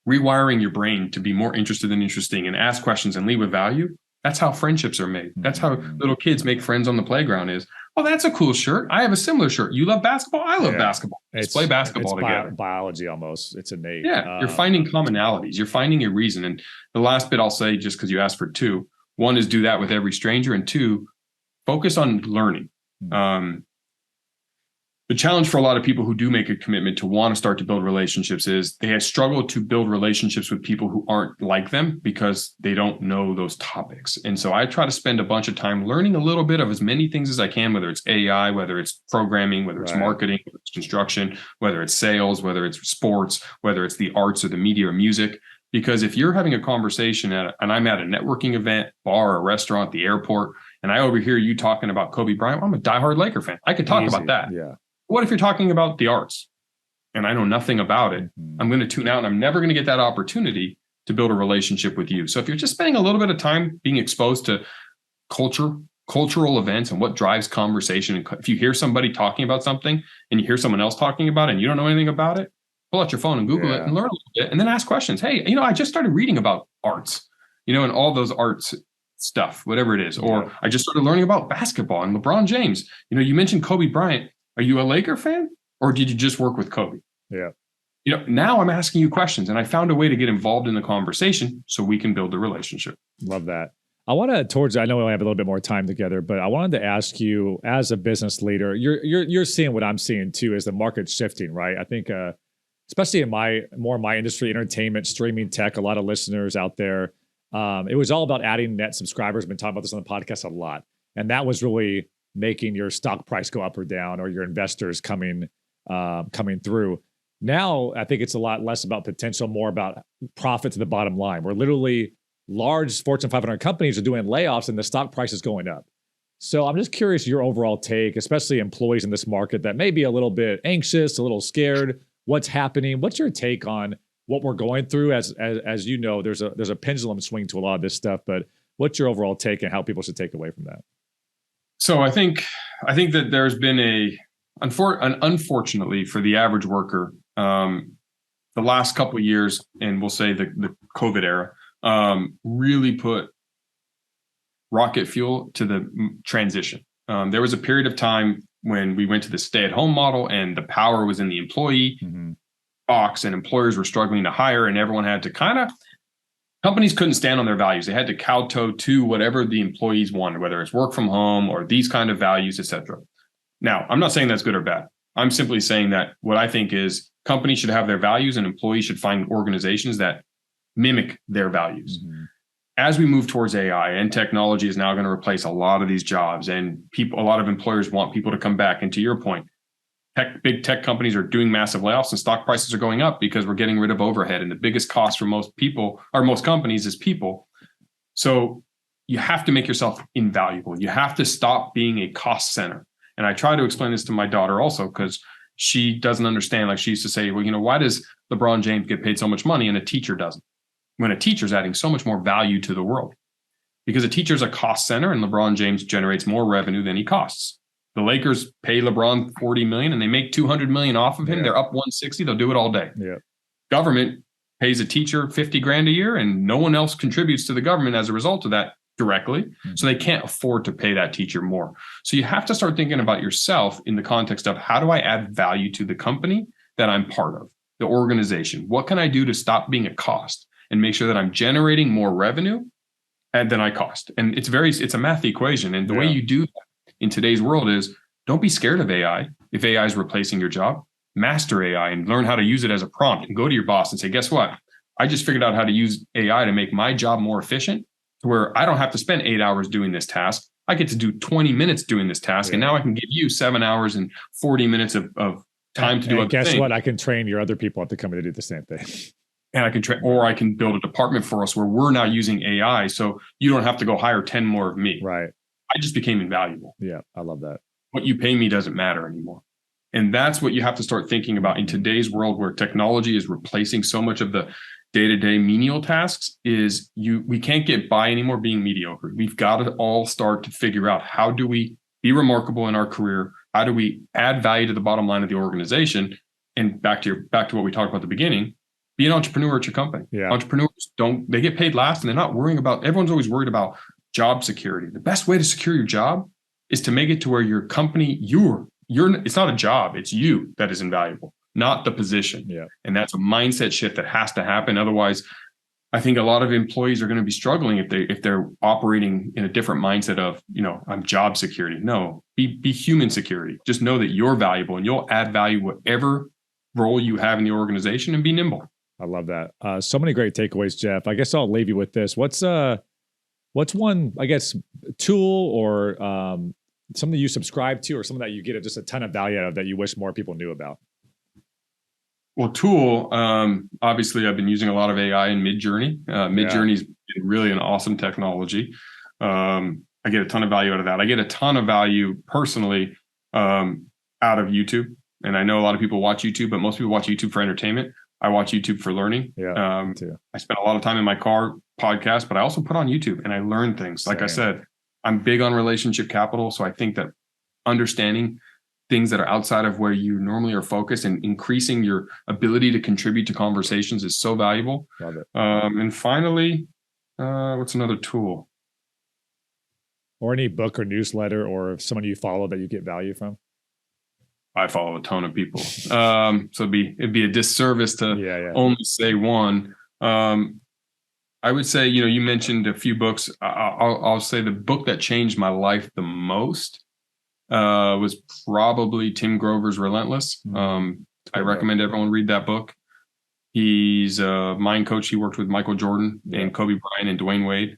B: rewiring your brain to be more interested than interesting and ask questions and lead with value, that's how friendships are made. That's how little kids make friends on the playground is, oh, that's a cool shirt. I have a similar shirt. You love basketball? I love basketball. Let's play basketball together.
A: Biology almost. It's innate.
B: Yeah, you're finding commonalities. You're finding a reason. And the last bit I'll say, just because you asked for 2, 1 is do that with every stranger, and 2, focus on learning. The challenge for a lot of people who do make a commitment to want to start to build relationships is they have struggled to build relationships with people who aren't like them because they don't know those topics. And so I try to spend a bunch of time learning a little bit of as many things as I can, whether it's AI, whether it's programming, whether it's marketing, whether it's construction, whether it's sales, whether it's sports, whether it's the arts or the media or music. Because if you're having a conversation and I'm at a networking event, bar, a restaurant, the airport, and I overhear you talking about Kobe Bryant, I'm a diehard Laker fan. I could talk about that.
A: Yeah.
B: What if you're talking about the arts and I know nothing about it? I'm going to tune out and I'm never going to get that opportunity to build a relationship with you. So if you're just spending a little bit of time being exposed to cultural events and what drives conversation, and if you hear somebody talking about something and you hear someone else talking about it and you don't know anything about it, pull out your phone and Google it and learn a little bit and then ask questions. Hey, I just started reading about arts, and all those arts stuff, whatever it is. Or I just started learning about basketball and LeBron James. You mentioned Kobe Bryant. Are you a Laker fan or did you just work with Kobe?
A: Yeah.
B: Now I'm asking you questions and I found a way to get involved in the conversation so we can build a relationship.
A: Love that. I want to I know we only have a little bit more time together, but I wanted to ask you as a business leader, you're seeing what I'm seeing too, is the market shifting, right? I think, especially in my industry, entertainment, streaming tech, a lot of listeners out there, it was all about adding net subscribers. I've been talking about this on the podcast a lot. And that was really making your stock price go up or down, or your investors coming through. Now, I think it's a lot less about potential, more about profit to the bottom line. We're literally large Fortune 500 companies are doing layoffs and the stock price is going up. So I'm just curious your overall take, especially employees in this market that may be a little bit anxious, a little scared. What's happening? What's your take on what we're going through? As there's a pendulum swing to a lot of this stuff, but what's your overall take and how people should take away from that?
B: So I think that there's been unfortunately for the average worker, the last couple of years, and we'll say the COVID era, really put rocket fuel to the transition. There was a period of time when we went to the stay-at-home model and the power was in the employee box and employers were struggling to hire and everyone had to companies couldn't stand on their values. They had to kowtow to whatever the employees wanted, whether it's work from home or these kind of values, et cetera. Now, I'm not saying that's good or bad. I'm simply saying that what I think is companies should have their values and employees should find organizations that mimic their values. As we move towards AI and technology is now going to replace a lot of these jobs and a lot of employers want people to come back. And to your point, big tech companies are doing massive layoffs and stock prices are going up because we're getting rid of overhead. And the biggest cost for most companies is people. So you have to make yourself invaluable. You have to stop being a cost center. And I try to explain this to my daughter also because she doesn't understand. Like she used to say, well, why does LeBron James get paid so much money and a teacher doesn't? When a teacher's adding so much more value to the world. Because a teacher's a cost center and LeBron James generates more revenue than he costs. The Lakers pay LeBron $40 million and they make $200 million off of him. They're up 160. They'll do it all day. Government pays a teacher $50,000 a year and no one else contributes to the government as a result of that directly. So they can't afford to pay that teacher more. So you have to start thinking about yourself in the context of how do I add value to the company that I'm part of, the organization? What can I do to stop being a cost and make sure that I'm generating more revenue than I cost? And it's a math equation. And the way you do that in today's world is don't be scared of AI. If AI is replacing your job, master AI and learn how to use it as a prompt and go to your boss and say, guess what? I just figured out how to use AI to make my job more efficient to where I don't have to spend 8 hours doing this task. I get to do 20 minutes doing this task. And now I can give you 7 hours and 40 minutes of time to do other things.
A: Guess what? I can train your other people at the company to do the same thing.
B: And I can or I can build a department for us where we're now using AI. So you don't have to go hire 10 more of me.
A: Right.
B: I just became invaluable.
A: Yeah, I love that.
B: What you pay me doesn't matter anymore. And that's what you have to start thinking about in today's world where technology is replacing so much of the day-to-day menial tasks is we can't get by anymore being mediocre. We've got to all start to figure out how do we be remarkable in our career? How do we add value to the bottom line of the organization? And back to what we talked about at the beginning, be an entrepreneur at your company.
A: Yeah.
B: Entrepreneurs they get paid last and they're not worrying about, everyone's always worried about job security. The best way to secure your job is to make it to where your company, it's not a job, it's you that is invaluable, not the position.
A: Yeah.
B: And that's a mindset shift that has to happen. Otherwise, I think a lot of employees are going to be struggling if they're operating in a different mindset of, I'm job security. No, be human security. Just know that you're valuable and you'll add value whatever role you have in the organization, and be nimble.
A: I love that. So many great takeaways, Jeff. I guess I'll leave you with this. What's one, I guess, tool or something you subscribe to, or something that you get just a ton of value out of that you wish more people knew about?
B: Well, tool, obviously I've been using a lot of AI in Midjourney. Midjourney is really an awesome technology. I get a ton of value out of that. I get a ton of value personally out of YouTube. And I know a lot of people watch YouTube, but most people watch YouTube for entertainment. I watch YouTube for learning.
A: Yeah, too.
B: I spend a lot of time in my car podcast, but I also put on YouTube and I learn things. Like I said, I'm big on relationship capital. So I think that understanding things that are outside of where you normally are focused and increasing your ability to contribute to conversations is so valuable.
A: Love it.
B: And finally, what's another tool?
A: Or any book or newsletter or someone you follow that you get value from?
B: I follow a ton of people. So it'd be a disservice to only say one. I would say, you mentioned a few books. I'll say the book that changed my life the most was probably Tim Grover's Relentless. I recommend everyone read that book. He's a mind coach. He worked with Michael Jordan and Kobe Bryant and Dwayne Wade.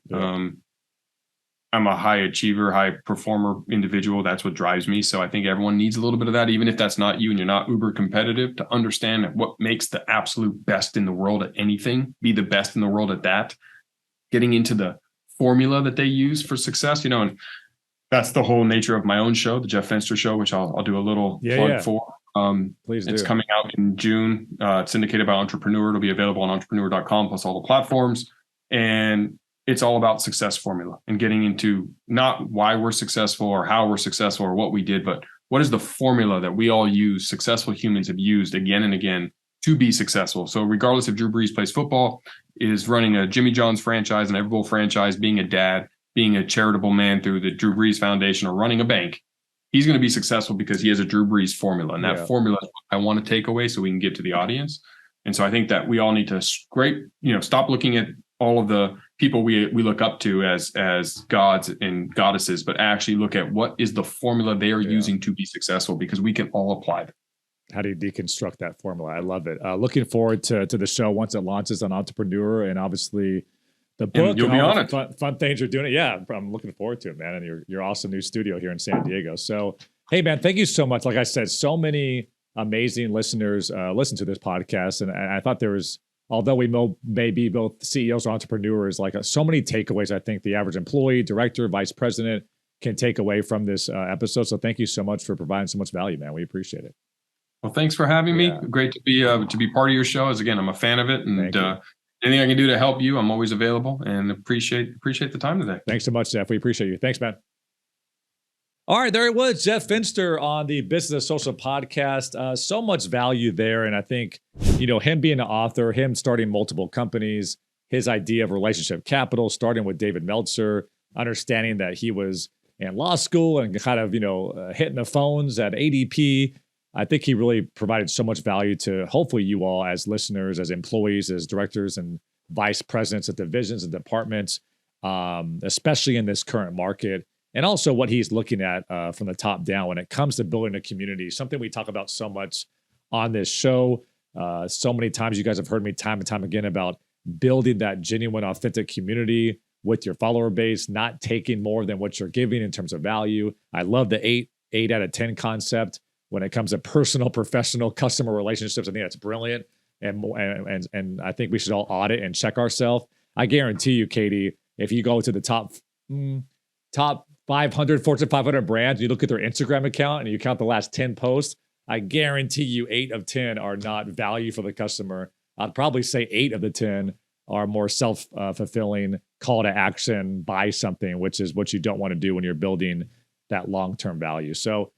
B: I'm a high achiever, high performer individual. That's what drives me. So I think everyone needs a little bit of that, even if that's not you and you're not uber competitive, to understand what makes the absolute best in the world at anything, be the best in the world at that, getting into the formula that they use for success, and that's the whole nature of my own show, the Jeff Fenster Show, which I'll do a little plug for.
A: Please do.
B: It's coming out in June. It's syndicated by Entrepreneur. It'll be available on entrepreneur.com plus all the platforms. And it's all about success formula and getting into not why we're successful or how we're successful or what we did, but what is the formula that we all use, successful humans have used again and again to be successful. So regardless if Drew Brees plays football, is running a Jimmy John's franchise, an everbowl franchise, being a dad, being a charitable man through the Drew Brees Foundation, or running a bank, he's going to be successful because he has a Drew Brees formula. And that formula is what I want to take away so we can get to the audience. And so I think that we all need to stop looking at all of the people we look up to as gods and goddesses, but actually look at what is the formula they are using to be successful, because we can all apply that.
A: How do you deconstruct that formula? I love it. Looking forward to the show once it launches on Entrepreneur, and obviously the book.
B: And you'll be on it.
A: Fun things you're doing. Yeah, I'm looking forward to it, man. And your awesome new studio here in San Diego. So, hey, man, thank you so much. Like I said, so many amazing listeners listen to this podcast, and I thought there was, although we may be both CEOs or entrepreneurs, like so many takeaways I think the average employee, director, vice president can take away from this episode. So thank you so much for providing so much value, man. We appreciate it.
B: Well, thanks for having me. Great to be part of your show. As again, I'm a fan of it, and anything I can do to help you, I'm always available, and appreciate the time today.
A: Thanks so much, Jeff. We appreciate you. Thanks, man. All right, there it was, Jeff Fenster on the Business Social podcast. So much value there. And I think, him being an author, him starting multiple companies, his idea of relationship capital, starting with David Meltzer, understanding that he was in law school and kind of, hitting the phones at ADP. I think he really provided so much value to hopefully you all as listeners, as employees, as directors and vice presidents of divisions and departments, especially in this current market. And also what he's looking at from the top down when it comes to building a community, something we talk about so much on this show. So many times you guys have heard me time and time again about building that genuine, authentic community with your follower base, not taking more than what you're giving in terms of value. I love the 8 out of 10 concept when it comes to personal, professional, customer relationships. I think that's brilliant. And I think we should all audit and check ourselves. I guarantee you, Katie, if you go to the top 500 Fortune 500 brands, you look at their Instagram account and you count the last 10 posts, I guarantee you 8 of 10 are not value for the customer. I'd probably say 8 of the 10 are more self-fulfilling call to action, buy something, which is what you don't want to do when you're building that long-term value. So,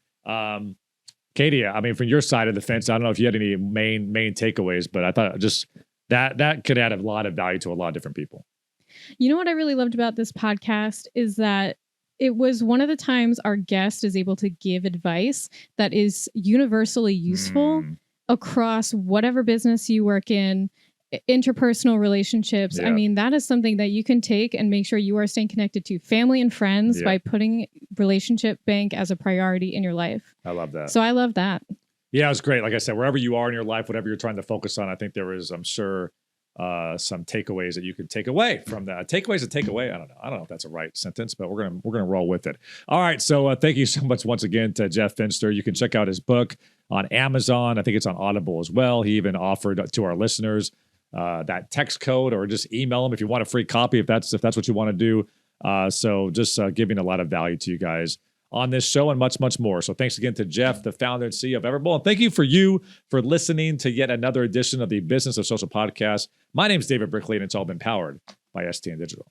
A: Katie, I mean, from your side of the fence, I don't know if you had any main takeaways, but I thought just that could add a lot of value to a lot of different people.
C: You know what I really loved about this podcast is that it was one of the times our guest is able to give advice that is universally useful across whatever business you work in, interpersonal relationships.
A: Yeah.
C: I mean, that is something that you can take and make sure you are staying connected to family and friends
A: Yeah.
C: by putting relationship bank as a priority in your life.
A: I love that.
C: So I love that.
A: Yeah, it's great. Like I said, wherever you are in your life, whatever you're trying to focus on, I think there is, I'm sure, some takeaways that you can take away from that. Takeaways to take away. I don't know if that's a right sentence, but we're gonna roll with it. All right. So thank you so much once again to Jeff Fenster. You can check out his book on Amazon. I think it's on Audible as well. He even offered to our listeners that text code, or just email him if you want a free copy, if that's what you want to do. So just giving a lot of value to you guys on this show and much, much more. So thanks again to Jeff, the founder and CEO of everbowl. And thank you for listening to yet another edition of the Business of Social podcast. My name is David Brickley, and it's all been powered by STN Digital.